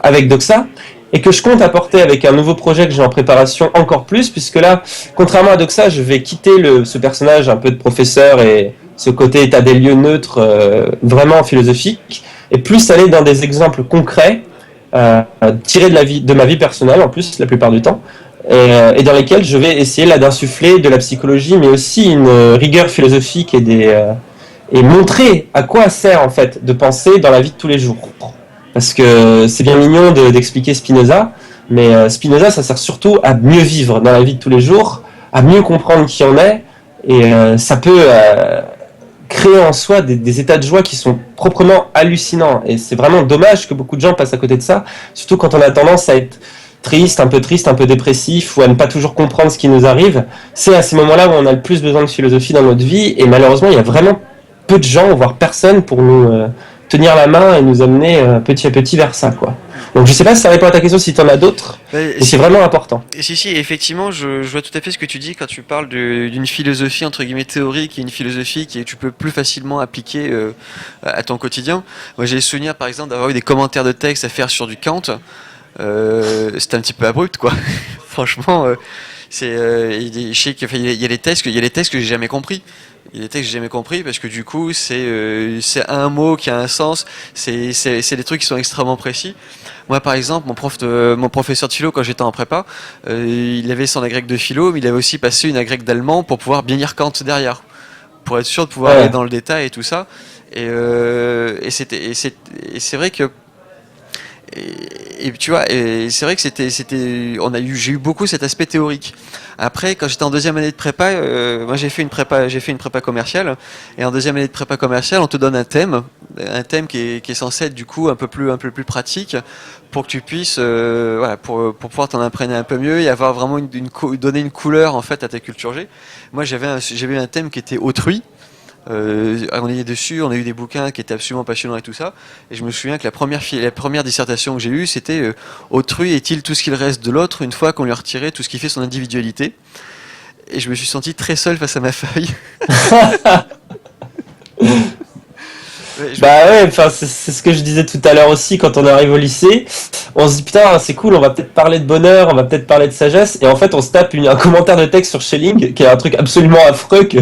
avec Doxa. Et que je compte apporter avec un nouveau projet que j'ai en préparation encore plus, puisque là, contrairement à Doxa, je vais quitter ce personnage un peu de professeur et ce côté état des lieux neutre vraiment philosophique, et plus aller dans des exemples concrets, tirés de ma vie personnelle en plus, la plupart du temps, et dans lesquels je vais essayer là d'insuffler de la psychologie, mais aussi une rigueur philosophique et montrer à quoi sert en fait de penser dans la vie de tous les jours. Parce que c'est bien mignon d'expliquer Spinoza, mais Spinoza, ça sert surtout à mieux vivre dans la vie de tous les jours, à mieux comprendre qui on est, et ça peut créer en soi des états de joie qui sont proprement hallucinants. Et c'est vraiment dommage que beaucoup de gens passent à côté de ça, surtout quand on a tendance à être triste, un peu dépressif, ou à ne pas toujours comprendre ce qui nous arrive. C'est à ces moments-là où on a le plus besoin de philosophie dans notre vie, et malheureusement, il y a vraiment peu de gens, voire personne, pour nous tenir la main et nous amener petit à petit vers ça, quoi. Donc je sais pas si ça répond à ta question, si tu en as d'autres, et c'est vraiment important. Si, effectivement, je vois tout à fait ce que tu dis quand tu parles d'une philosophie entre guillemets théorique et une philosophie que tu peux plus facilement appliquer à ton quotidien. Moi j'ai le souvenir par exemple d'avoir eu des commentaires de texte à faire sur du Kant, c'était un petit peu abrupt quoi. Franchement, je sais qu'il y a des textes que j'ai jamais compris. Il y a des textes que j'ai jamais compris parce que du coup c'est un mot qui a un sens, c'est des trucs qui sont extrêmement précis. Moi par exemple mon professeur de philo quand j'étais en prépa, il avait son agrég de philo mais il avait aussi passé une agrég d'allemand pour pouvoir bien lire Kant derrière, pour être sûr de pouvoir aller dans le détail et tout ça. Et c'est vrai que et tu vois, et c'est vrai que j'ai eu beaucoup cet aspect théorique. Après, quand j'étais en deuxième année de prépa, moi j'ai fait une prépa commerciale, et en deuxième année de prépa commerciale, on te donne un thème qui est censé être du coup un peu plus pratique, pour que tu puisses, pour pouvoir t'en imprégner un peu mieux et avoir vraiment donner une couleur en fait à ta culture G. Moi j'avais eu un thème qui était autrui. On est dessus, on a eu des bouquins qui étaient absolument passionnants et tout ça. Et je me souviens que la première dissertation que j'ai eue, c'était autrui est-il tout ce qu'il reste de l'autre une fois qu'on lui a retiré tout ce qui fait son individualité. Et je me suis senti très seul face à ma feuille. C'est ce que je disais tout à l'heure aussi quand on arrive au lycée. On se dit putain c'est cool, on va peut-être parler de bonheur, on va peut-être parler de sagesse, et en fait on se tape un commentaire de texte sur Schelling qui est un truc absolument affreux que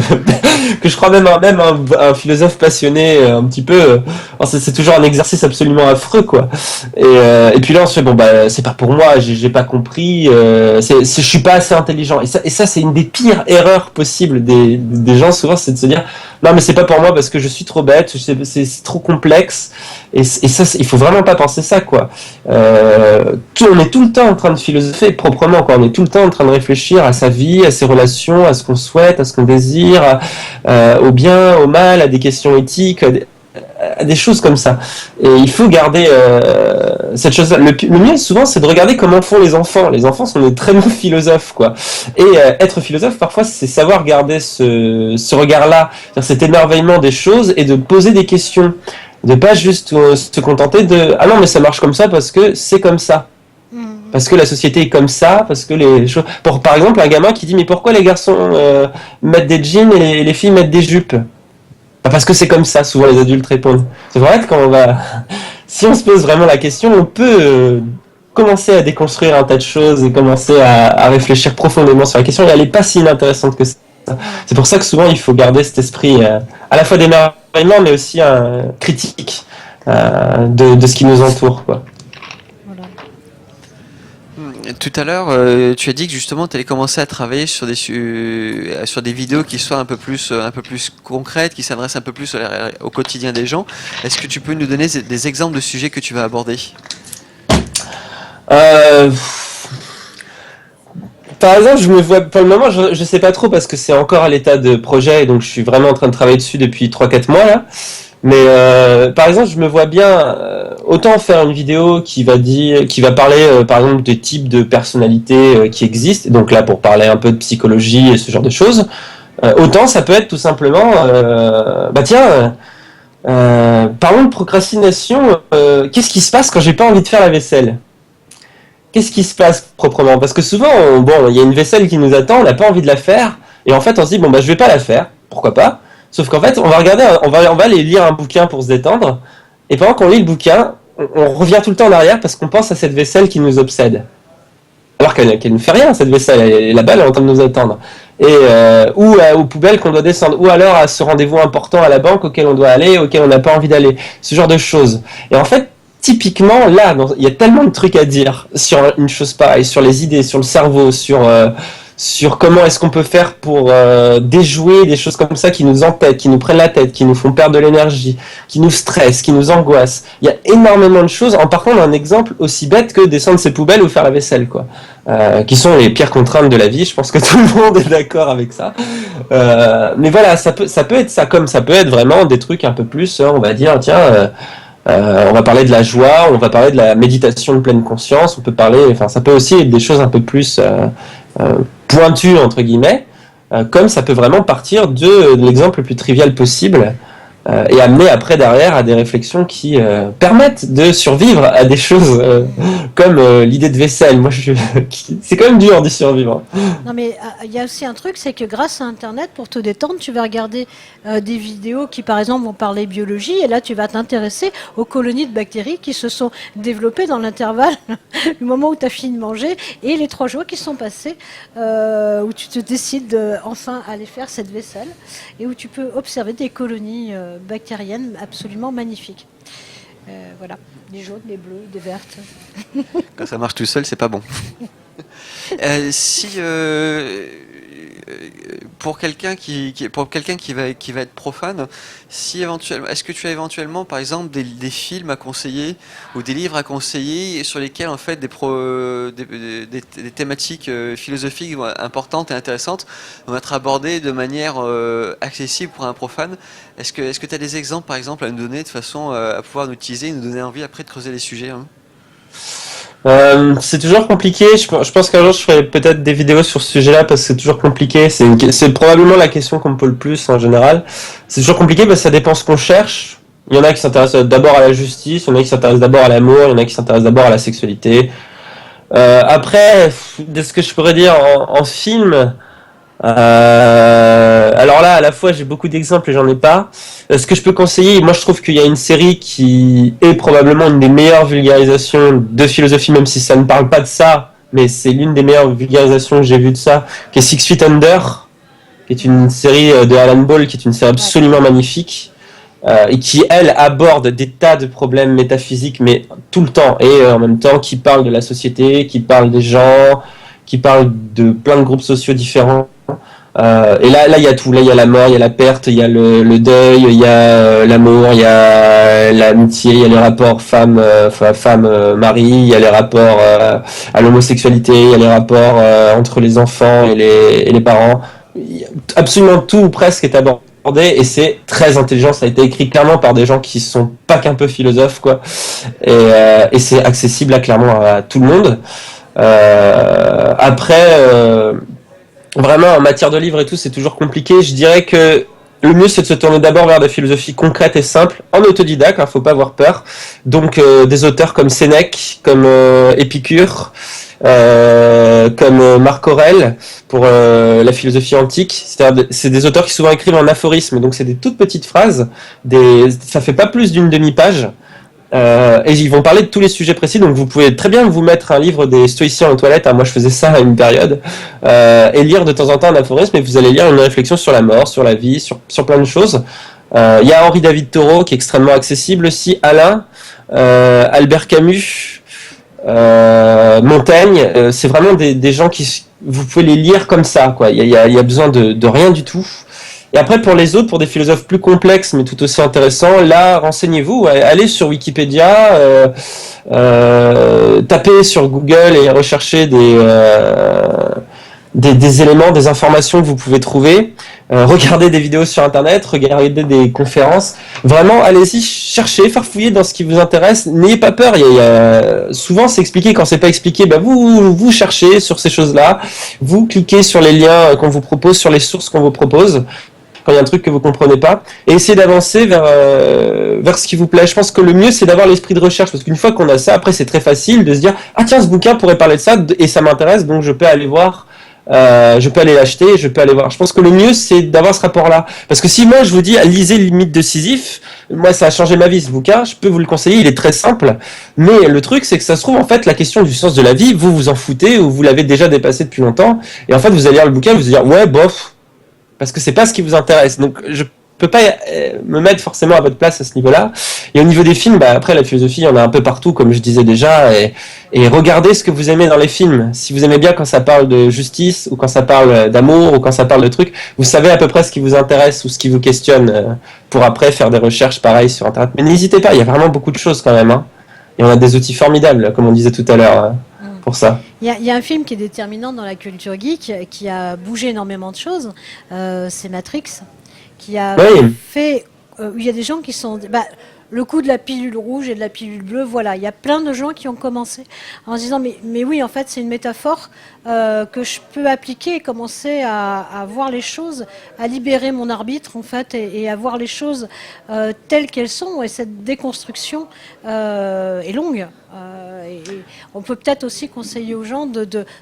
je crois même un philosophe passionné un petit peu. C'est toujours un exercice absolument affreux quoi. Et puis là on se fait c'est pas pour moi, j'ai pas compris, je suis pas assez intelligent. Et ça c'est une des pires erreurs possibles des gens souvent, c'est de se dire non mais c'est pas pour moi parce que je suis trop bête, c'est trop complexe, et ça il faut vraiment pas penser ça quoi. On est tout le temps en train de philosopher proprement quoi. On est tout le temps en train de réfléchir à sa vie, à ses relations, à ce qu'on souhaite, à ce qu'on désire, au bien, au mal, à des questions éthiques, à des choses comme ça. Et il faut garder cette chose-là. Le mieux souvent c'est de regarder comment font les enfants. Les enfants sont des très bons philosophes quoi. Et être philosophe parfois c'est savoir garder ce regard-là, cet émerveillement des choses et de poser des questions, de pas juste se contenter de ah non mais ça marche comme ça parce que c'est comme ça. Parce que la société est comme ça, parce que les choses... Par exemple, un gamin qui dit mais pourquoi les garçons mettent des jeans et les filles mettent des jupes? Parce que c'est comme ça, souvent les adultes répondent. C'est vrai que si on se pose vraiment la question, on peut commencer à déconstruire un tas de choses et commencer à réfléchir profondément sur la question, et elle n'est pas si inintéressante que ça. C'est pour ça que souvent il faut garder cet esprit à la fois d'émerveillement mais aussi critique de ce qui nous entoure, quoi. Voilà. Tout à l'heure, tu as dit que justement tu allais commencer à travailler sur des vidéos qui soient un peu plus concrètes, qui s'adressent un peu plus au quotidien des gens. Est-ce que tu peux nous donner des exemples de sujets que tu vas aborder? Par exemple, je me vois, pour le moment, je sais pas trop parce que c'est encore à l'état de projet et donc je suis vraiment en train de travailler dessus depuis 3-4 mois là. Mais par exemple, je me vois bien autant faire une vidéo qui va parler par exemple des types de personnalités qui existent, donc là pour parler un peu de psychologie et ce genre de choses. Autant ça peut être tout simplement, parlons de procrastination. Qu'est-ce qui se passe quand j'ai pas envie de faire la vaisselle? Qu'est-ce qui se passe proprement? Parce que souvent, il y a une vaisselle qui nous attend, on n'a pas envie de la faire, et en fait on se dit je vais pas la faire, pourquoi pas? Sauf qu'en fait, on va aller lire un bouquin pour se détendre, et pendant qu'on lit le bouquin, on revient tout le temps en arrière parce qu'on pense à cette vaisselle qui nous obsède. Alors qu'elle ne fait rien, cette vaisselle, elle est là-bas, elle est en train de nous attendre. Et ou aux poubelles qu'on doit descendre, ou alors à ce rendez-vous important à la banque auquel on doit aller, auquel on n'a pas envie d'aller, ce genre de choses. Et en fait, typiquement, là, il y a tellement de trucs à dire sur une chose pareille, sur les idées, sur le cerveau, sur comment est-ce qu'on peut faire pour déjouer des choses comme ça qui nous empêchent, qui nous prennent la tête, qui nous font perdre de l'énergie, qui nous stressent, qui nous angoissent. Il y a énormément de choses, en partant d'un exemple aussi bête que descendre ses poubelles ou faire la vaisselle, quoi. Qui sont les pires contraintes de la vie, je pense que tout le monde est d'accord avec ça. Mais voilà, ça peut être ça, comme ça peut être vraiment des trucs un peu plus, on va dire, tiens... on va parler de la joie, on va parler de la méditation de pleine conscience, ça peut aussi être des choses un peu plus pointues entre guillemets, comme ça peut vraiment partir de l'exemple le plus trivial possible et amener après derrière à des réflexions qui permettent de survivre à des choses comme l'idée de vaisselle. C'est quand même dur d'y survivre. Non, mais il y a aussi un truc, c'est que grâce à Internet, pour te détendre, tu vas regarder des vidéos qui, par exemple, vont parler biologie, et là, tu vas t'intéresser aux colonies de bactéries qui se sont développées dans l'intervalle du moment où tu as fini de manger et les 3 jours qui sont passés, où tu te décides enfin aller faire cette vaisselle, et où tu peux observer des colonies bactériennes absolument magnifiques. Voilà, les jaunes, les bleus, des vertes. Quand ça marche tout seul, c'est pas bon. Pour quelqu'un qui va être profane, est-ce que tu as éventuellement, par exemple, des films à conseiller ou des livres à conseiller sur lesquels en fait des thématiques philosophiques importantes et intéressantes vont être abordées de manière accessible pour un profane? Est-ce que tu as des exemples, par exemple, à nous donner de façon à pouvoir nous teaser et nous donner envie après de creuser les sujets, hein? C'est toujours compliqué. Je pense qu'un jour je ferai peut-être des vidéos sur ce sujet-là parce que c'est toujours compliqué. C'est probablement la question qu'on me pose le plus en général. C'est toujours compliqué parce que ça dépend ce qu'on cherche. Il y en a qui s'intéressent d'abord à la justice, il y en a qui s'intéressent d'abord à l'amour, il y en a qui s'intéressent d'abord à la sexualité. Après, de ce que je pourrais dire en film, alors là, à la fois, j'ai beaucoup d'exemples et j'en ai pas. Ce que je peux conseiller, moi je trouve qu'il y a une série qui est probablement une des meilleures vulgarisations de philosophie, même si ça ne parle pas de ça, mais c'est l'une des meilleures vulgarisations que j'ai vues de ça, qui est Six Feet Under, qui est une série de Alan Ball, qui est une série absolument magnifique, et qui, elle, aborde des tas de problèmes métaphysiques, mais tout le temps, et en même temps, qui parle de la société, qui parle des gens, qui parle de plein de groupes sociaux différents. Et là, il y a tout. Là, il y a la mort, il y a la perte, il y a le deuil, il y a l'amour, il y a l'amitié, il y a les rapports femme-mari, il y a les rapports à l'homosexualité, il y a les rapports entre les enfants et les parents. Absolument tout ou presque est abordé et c'est très intelligent. Ça a été écrit clairement par des gens qui sont pas qu'un peu philosophes, quoi. Et c'est accessible là clairement à tout le monde. Après. Vraiment, en matière de livres et tout, c'est toujours compliqué. Je dirais que le mieux, c'est de se tourner d'abord vers des philosophies concrètes et simples, en autodidacte, faut pas avoir peur. Donc, des auteurs comme Sénèque, comme Épicure, comme Marc Aurèle, pour la philosophie antique. C'est des auteurs qui souvent écrivent en aphorisme, donc c'est des toutes petites phrases. Ça fait pas plus d'une demi-page. Et ils vont parler de tous les sujets précis, donc vous pouvez très bien vous mettre un livre des stoïciens aux toilettes, moi je faisais ça à une période, et lire de temps en temps un aphorisme, et vous allez lire une réflexion sur la mort, sur la vie, sur plein de choses. Il y a Henri David Thoreau qui est extrêmement accessible aussi, Alain, Albert Camus, Montaigne, c'est vraiment des gens qui, vous pouvez les lire comme ça, quoi. Il y a besoin de rien du tout. Et après, pour les autres, pour des philosophes plus complexes, mais tout aussi intéressants, là, renseignez-vous, allez sur Wikipédia, tapez sur Google et recherchez des éléments, des informations que vous pouvez trouver, regardez des vidéos sur Internet, regardez des conférences. Vraiment, allez-y, cherchez, farfouillez dans ce qui vous intéresse. N'ayez pas peur. Souvent, c'est expliqué. Quand c'est pas expliqué, vous cherchez sur ces choses-là. Vous cliquez sur les liens qu'on vous propose, sur les sources qu'on vous propose, quand il y a un truc que vous comprenez pas, et essayez d'avancer vers ce qui vous plaît. Je pense que le mieux, c'est d'avoir l'esprit de recherche, parce qu'une fois qu'on a ça, après, c'est très facile de se dire, ah tiens, ce bouquin pourrait parler de ça, et ça m'intéresse, donc je peux aller voir, je peux aller l'acheter, je peux aller voir. Je pense que le mieux, c'est d'avoir ce rapport-là. Parce que si moi, je vous dis, lisez le mythe de Sisyphe, moi, ça a changé ma vie, ce bouquin, je peux vous le conseiller, il est très simple, mais le truc, c'est que ça se trouve, en fait, la question du sens de la vie, vous vous en foutez, ou vous l'avez déjà dépassé depuis longtemps, et en fait, vous allez lire le bouquin, vous allez dire, ouais, bof, parce que c'est pas ce qui vous intéresse. Donc je peux pas me mettre forcément à votre place à ce niveau-là. Et au niveau des films, après la philosophie, il y en a un peu partout, comme je disais déjà, et regardez ce que vous aimez dans les films. Si vous aimez bien quand ça parle de justice, ou quand ça parle d'amour, ou quand ça parle de trucs, vous savez à peu près ce qui vous intéresse ou ce qui vous questionne, pour après faire des recherches pareilles sur Internet. Mais n'hésitez pas, il y a vraiment beaucoup de choses quand même, hein. Et on a des outils formidables, comme on disait tout à l'heure, pour ça. Il y a un film qui est déterminant dans la culture geek, qui a bougé énormément de choses, c'est Matrix, qui a fait, où il y a des gens qui sont... le coup de la pilule rouge et de la pilule bleue, voilà, il y a plein de gens qui ont commencé en se disant, mais oui, en fait, c'est une métaphore que je peux appliquer et commencer à voir les choses, à libérer mon arbitre, en fait, et à voir les choses telles qu'elles sont. Et cette déconstruction est longue. Et on peut peut-être aussi conseiller aux gens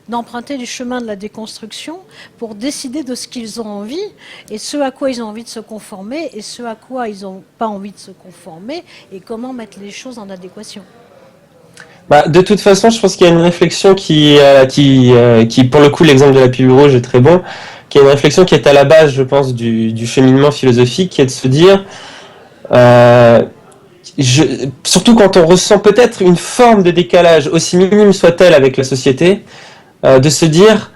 d'emprunter les chemins de la déconstruction pour décider de ce qu'ils ont envie et ce à quoi ils ont envie de se conformer et ce à quoi ils n'ont pas envie de se conformer et comment mettre les choses en adéquation. De toute façon, je pense qu'il y a une réflexion qui, pour le coup, l'exemple de la pilule rouge est très bon, qui est une réflexion qui est à la base, je pense, du cheminement philosophique, qui est de se dire... surtout quand on ressent peut-être une forme de décalage, aussi minime soit-elle avec la société, de se dire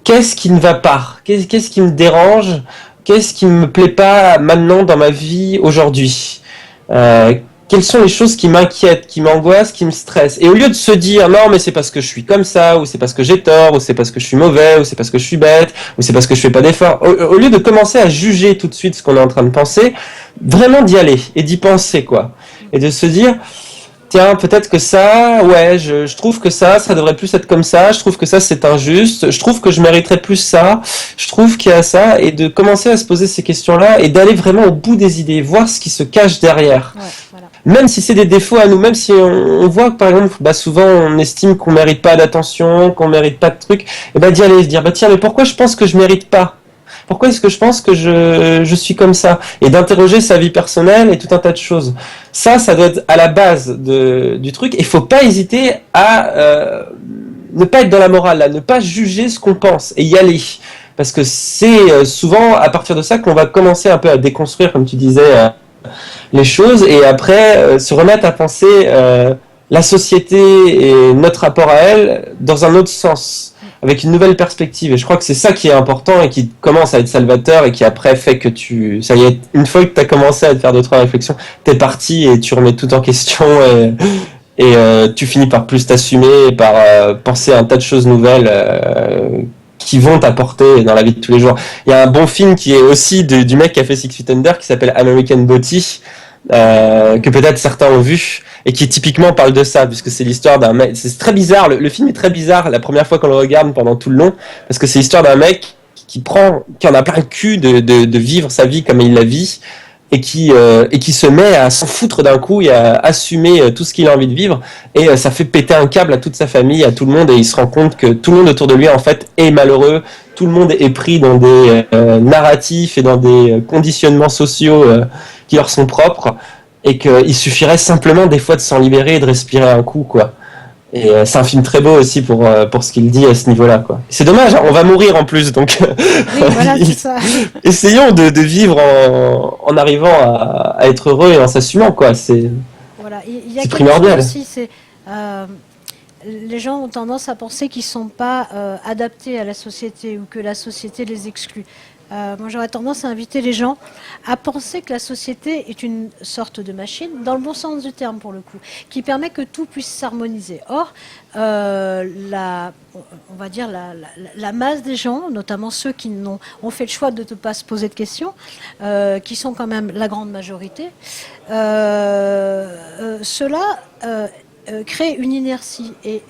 qu'est-ce qui ne va pas, qu'est-ce qui me dérange, qu'est-ce qui ne me plaît pas maintenant dans ma vie aujourd'hui, quelles sont les choses qui m'inquiètent, qui m'angoissent, qui me stressent. Et au lieu de se dire non mais c'est parce que je suis comme ça, ou c'est parce que j'ai tort, ou c'est parce que je suis mauvais, ou c'est parce que je suis bête, ou c'est parce que je fais pas d'efforts, au lieu de commencer à juger tout de suite ce qu'on est en train de penser, vraiment d'y aller et d'y penser, quoi. Et de se dire tiens, peut-être que ça, ouais, je trouve que ça devrait plus être comme ça, je trouve que ça c'est injuste, je trouve que je mériterais plus ça, je trouve qu'il y a ça, et de commencer à se poser ces questions-là et d'aller vraiment au bout des idées, voir ce qui se cache derrière. Ouais, voilà. Même si c'est des défauts à nous, même si on voit que par exemple, souvent on estime qu'on mérite pas d'attention, qu'on mérite pas de trucs, et d'y aller se dire tiens, mais pourquoi je pense que je mérite pas ? Pourquoi est-ce que je pense que je suis comme ça ? Et d'interroger sa vie personnelle et tout un tas de choses. Ça doit être à la base du truc. Et il faut pas hésiter à ne pas être dans la morale, à ne pas juger ce qu'on pense et y aller. Parce que c'est souvent à partir de ça qu'on va commencer un peu à déconstruire, comme tu disais, les choses. Et après, se remettre à penser la société et notre rapport à elle dans un autre sens, avec une nouvelle perspective. Et je crois que c'est ça qui est important et qui commence à être salvateur et qui après fait que ça y est, une fois que tu as commencé à te faire 2-3 réflexions, t'es parti et tu remets tout en question et tu finis par plus t'assumer et par penser à un tas de choses nouvelles qui vont t'apporter dans la vie de tous les jours. Il y a un bon film qui est aussi du mec qui a fait Six Feet Under qui s'appelle American Beauty, que peut-être certains ont vu et qui typiquement parle de ça, puisque c'est l'histoire d'un mec. C'est très bizarre, le film est très bizarre la première fois qu'on le regarde pendant tout le long, parce que c'est l'histoire d'un mec qui en a plein le cul de vivre sa vie comme il la vit, et qui se met à s'en foutre d'un coup et à assumer tout ce qu'il a envie de vivre, et ça fait péter un câble à toute sa famille, à tout le monde, et il se rend compte que tout le monde autour de lui en fait est malheureux, tout le monde est pris dans des narratifs et dans des conditionnements sociaux qui leur sont propres, et qu'il suffirait simplement des fois de s'en libérer et de respirer un coup, quoi. Et c'est un film très beau aussi pour ce qu'il dit à ce niveau-là, quoi. C'est dommage, hein, on va mourir en plus, donc Oui, voilà, c'est ça. essayons de vivre en arrivant à être heureux et en s'assumant, quoi. Voilà. Il y a C'est quelque primordial. chose aussi, les gens ont tendance à penser qu'ils ne sont pas adaptés à la société ou que la société les exclut. Moi, j'aurais tendance à inviter les gens à penser que la société est une sorte de machine, dans le bon sens du terme pour le coup, qui permet que tout puisse s'harmoniser. Or, on va dire la masse des gens, notamment ceux qui ont fait le choix de ne pas se poser de questions, qui sont quand même la grande majorité, cela crée une inertie. Et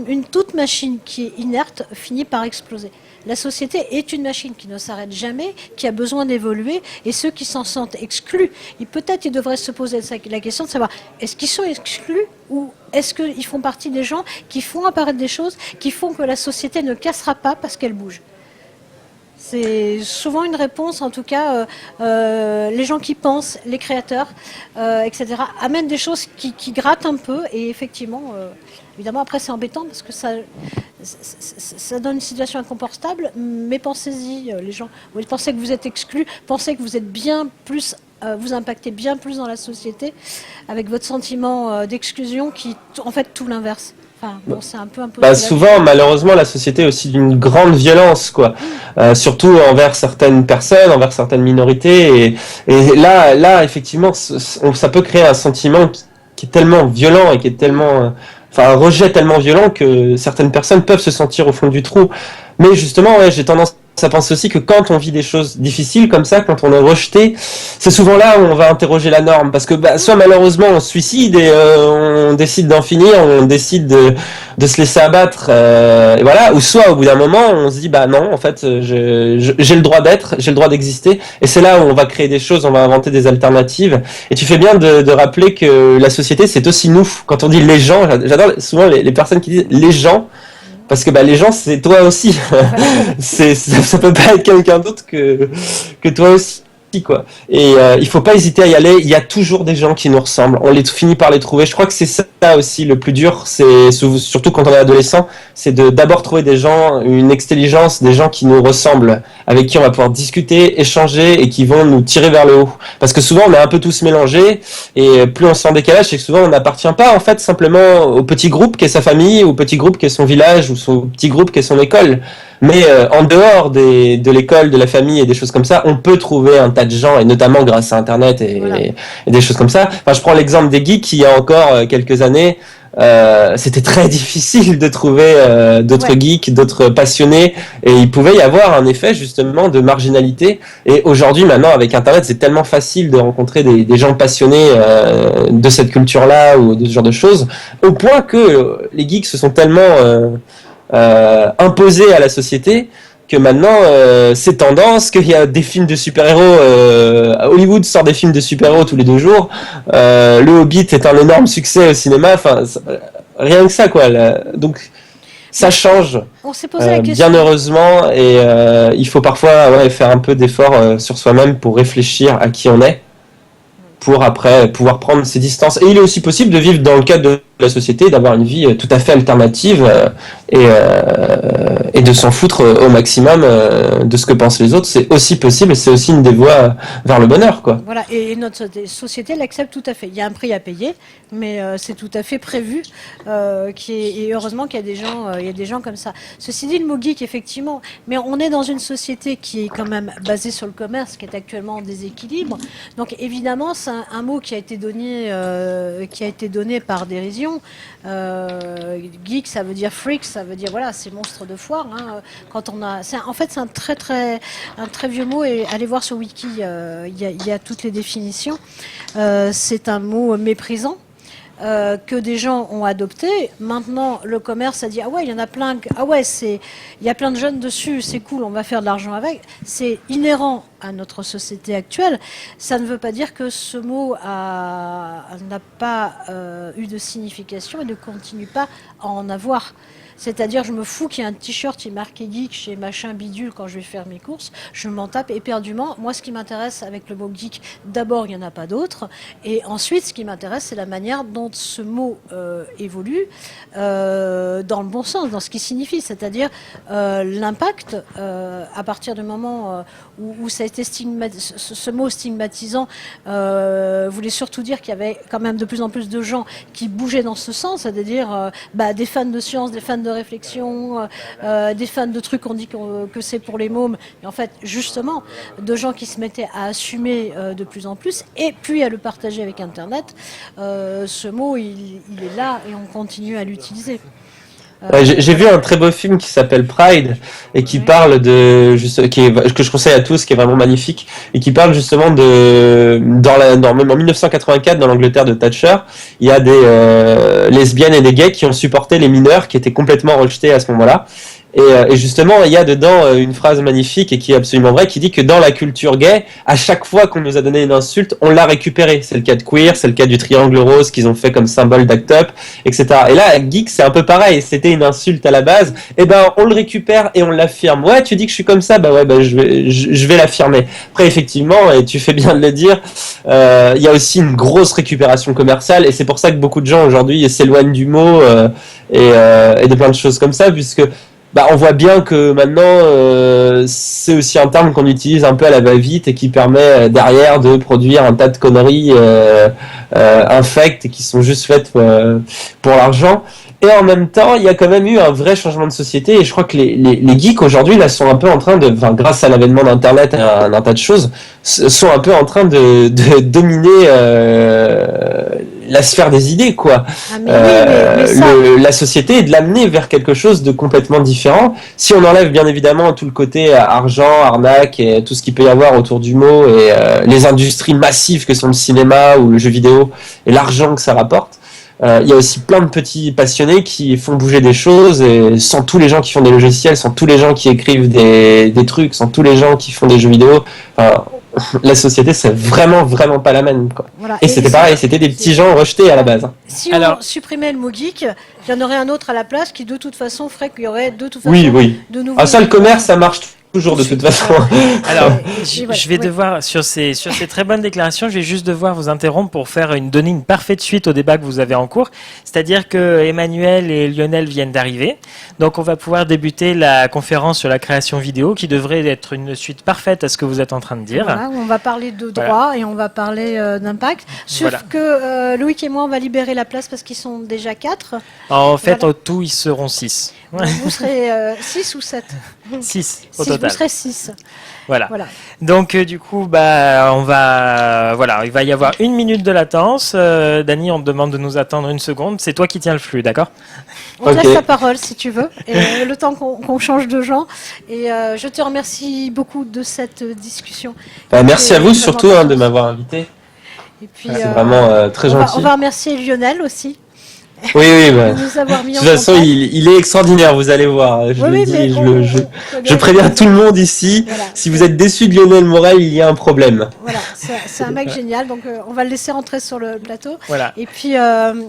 une toute machine qui est inerte finit par exploser. La société est une machine qui ne s'arrête jamais, qui a besoin d'évoluer, et ceux qui s'en sentent exclus, peut-être ils devraient se poser la question de savoir, est-ce qu'ils sont exclus ou est-ce qu'ils font partie des gens qui font apparaître des choses qui font que la société ne cassera pas parce qu'elle bouge. C'est souvent une réponse, en tout cas, les gens qui pensent, les créateurs, etc., amènent des choses qui grattent un peu, et effectivement, évidemment, après c'est embêtant parce que ça donne une situation inconfortable, mais pensez-y, les gens, vous pensez que vous êtes exclus, pensez que vous êtes bien plus, vous impactez bien plus dans la société avec votre sentiment d'exclusion qui, en fait, tout l'inverse. Enfin, bon, c'est un peu impossible. Souvent, malheureusement, la société est aussi d'une grande violence, quoi. Surtout envers certaines personnes, envers certaines minorités. Et là, effectivement, ça peut créer un sentiment qui est tellement violent et qui est tellement, un rejet tellement violent que certaines personnes peuvent se sentir au fond du trou. Mais justement, ouais, j'ai tendance à penser aussi que quand on vit des choses difficiles comme ça, quand on est rejeté, c'est souvent là où on va interroger la norme, parce que soit malheureusement on se suicide et on décide d'en finir, on décide de se laisser abattre, et voilà, ou soit au bout d'un moment on se dit non, en fait j'ai le droit d'être, j'ai le droit d'exister, et c'est là où on va créer des choses, on va inventer des alternatives. Et tu fais bien de rappeler que la société c'est aussi nous. Quand on dit les gens, j'adore souvent les personnes qui disent les gens, parce que les gens c'est toi aussi. Ça peut pas être quelqu'un d'autre que toi aussi, quoi. Et il faut pas hésiter à y aller. Il y a toujours des gens qui nous ressemblent, on finit par les trouver. Je crois que c'est ça aussi le plus dur, c'est surtout quand on est adolescent, c'est d'abord trouver des gens, une intelligence, des gens qui nous ressemblent, avec qui on va pouvoir discuter, échanger et qui vont nous tirer vers le haut. Parce que souvent on est un peu tous mélangés, et plus on se sent en décalage, c'est que souvent on n'appartient pas en fait simplement au petit groupe qu'est sa famille, ou au petit groupe qu'est son village, ou son petit groupe qu'est son école. Mais en dehors de l'école, de la famille et des choses comme ça, on peut trouver un tas de gens, et notamment grâce à Internet et des choses comme ça. Enfin, je prends l'exemple des geeks. Il y a encore quelques années, c'était très difficile de trouver d'autres geeks, d'autres passionnés, et il pouvait y avoir un effet justement de marginalité. Et aujourd'hui, maintenant, avec Internet, c'est tellement facile de rencontrer des gens passionnés de cette culture-là ou de ce genre de choses, au point que les geeks se sont tellement imposés à la société que maintenant c'est tendance, qu'il y a des films de super-héros, Hollywood sort des films de super-héros tous les 2 jours, le Hobbit est un énorme succès au cinéma, rien que ça, quoi. Donc ça change, on s'est posé la question. bien heureusement, et il faut parfois faire un peu d'effort sur soi-même pour réfléchir à qui on est, pour après pouvoir prendre ses distances. Et il est aussi possible de vivre dans le cadre de la société, d'avoir une vie tout à fait alternative, et de s'en foutre au maximum de ce que pensent les autres. C'est aussi possible, et c'est aussi une des voies vers le bonheur, quoi. Voilà, et notre société l'accepte tout à fait. Il y a un prix à payer, mais c'est tout à fait prévu. Et heureusement qu'il y a des gens comme ça. Ceci dit, le mot geek, effectivement, mais on est dans une société qui est quand même basée sur le commerce, qui est actuellement en déséquilibre. Donc évidemment, c'est un mot qui a été donné par dérision. Geek, ça veut dire freak, ça veut dire c'est monstre de foire. Hein. Quand en fait, c'est un très vieux mot, et allez voir sur Wiki, il y a toutes les définitions. C'est un mot méprisant. Que des gens ont adopté. Maintenant, le commerce a dit il y en a plein. Il y a plein de jeunes dessus. C'est cool, on va faire de l'argent avec. C'est inhérent à notre société actuelle. Ça ne veut pas dire que ce mot n'a pas eu de signification et ne continue pas à en avoir. C'est-à-dire, je me fous qu'il y ait un t-shirt qui est marqué geek chez machin bidule quand je vais faire mes courses. Je m'en tape éperdument. Moi, ce qui m'intéresse avec le mot geek, d'abord, il n'y en a pas d'autre. Et ensuite, ce qui m'intéresse, c'est la manière dont ce mot évolue dans le bon sens, dans ce qu'il signifie. C'est-à-dire l'impact, à partir du moment où ça a été ce mot stigmatisant voulait surtout dire qu'il y avait quand même de plus en plus de gens qui bougeaient dans ce sens, c'est-à-dire des fans de science, des fans de réflexion, des fans de trucs qu'on dit que c'est pour les mômes, et en fait justement de gens qui se mettaient à assumer de plus en plus et puis à le partager avec Internet. Ce mot il est là et on continue à l'utiliser. J'ai vu un très beau film qui s'appelle Pride et qui parle que je conseille à tous, qui est vraiment magnifique et qui parle justement même en 1984 dans l'Angleterre de Thatcher, il y a des lesbiennes et des gays qui ont supporté les mineurs qui étaient complètement rejetés à ce moment-là. Et justement, il y a dedans une phrase magnifique et qui est absolument vraie, qui dit que dans la culture gay, à chaque fois qu'on nous a donné une insulte, on l'a récupérée. C'est le cas de queer, c'est le cas du triangle rose qu'ils ont fait comme symbole d'act up, etc. Et là, geek, c'est un peu pareil. C'était une insulte à la base. Et ben, on le récupère et on l'affirme. Ouais, tu dis que je suis comme ça, bah ouais, je vais l'affirmer. Après, effectivement, et tu fais bien de le dire, il y a aussi une grosse récupération commerciale et c'est pour ça que beaucoup de gens aujourd'hui s'éloignent du mot et de plein de choses comme ça, puisque on voit bien que maintenant, c'est aussi un terme qu'on utilise un peu à la va-vite et qui permet derrière de produire un tas de conneries infectes et qui sont juste faites pour l'argent. Et en même temps, il y a quand même eu un vrai changement de société et je crois que les geeks aujourd'hui là sont un peu en train de, grâce à l'avènement d'Internet et à un tas de choses, sont un peu en train de dominer la sphère des idées, quoi. La société et de l'amener vers quelque chose de complètement différent. Si on enlève bien évidemment tout le côté argent, arnaque et tout ce qu'il peut y avoir autour du mot et les industries massives que sont le cinéma ou le jeu vidéo et l'argent que ça rapporte. Il y a aussi plein de petits passionnés qui font bouger des choses et sans tous les gens qui font des logiciels, sans tous les gens qui écrivent des trucs, sans tous les gens qui font des jeux vidéo, la société c'est vraiment pas la même, quoi. Voilà. Et c'était pareil, c'était des petits gens rejetés à la base. Si on supprimait le mot geek, il y en aurait un autre à la place qui de toute façon ferait qu'il y aurait de toute façon de nouveaux. Ah ça, le commerce ça marche toujours de toute façon. Alors, je vais devoir, sur ces très bonnes déclarations, je vais juste devoir vous interrompre pour donner une parfaite suite au débat que vous avez en cours. C'est-à-dire que Emmanuel et Lionel viennent d'arriver. Donc, on va pouvoir débuter la conférence sur la création vidéo qui devrait être une suite parfaite à ce que vous êtes en train de dire. Voilà, on va parler de droit et on va parler d'impact. Sauf que Loïc et moi, on va libérer la place parce qu'ils sont déjà 4. En fait, au tout, ils seront 6. Vous serez 6 ou 7 6 au total. Vous serez 6. Voilà. Donc du coup, il va y avoir 1 minute de latence. Dany, on te demande de nous attendre 1 seconde. C'est toi qui tiens le flux, d'accord ? On te laisse la parole si tu veux, et le temps qu'on change de gens. Et je te remercie beaucoup de cette discussion. Merci à vous surtout de m'avoir invité. Et puis, c'est vraiment très gentil. On va remercier Lionel aussi. Oui, de nous avoir mis de toute façon, il est extraordinaire, vous allez voir. Je préviens tout le monde ici. Voilà. Si vous êtes déçu de Lionel Morel, il y a un problème. Voilà, c'est un mec génial, donc on va le laisser rentrer sur le plateau. Voilà. Et puis,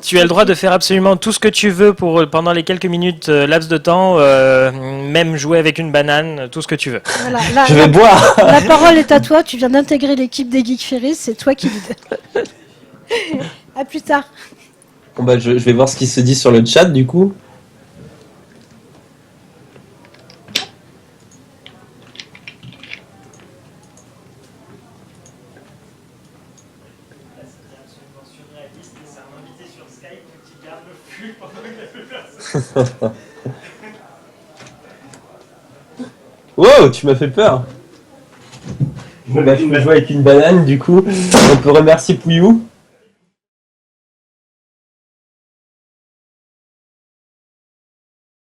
tu as le droit de faire absolument tout ce que tu veux pendant les quelques minutes laps de temps, même jouer avec une banane, tout ce que tu veux. Voilà, je vais boire. La parole est à toi, tu viens d'intégrer l'équipe des Geek Ferries, c'est toi qui dis. À plus tard. Bon je vais voir ce qui se dit sur le chat du coup. Wow, tu m'as fait peur. Je peux jouer avec une banane du coup. On peut remercier Pouillou.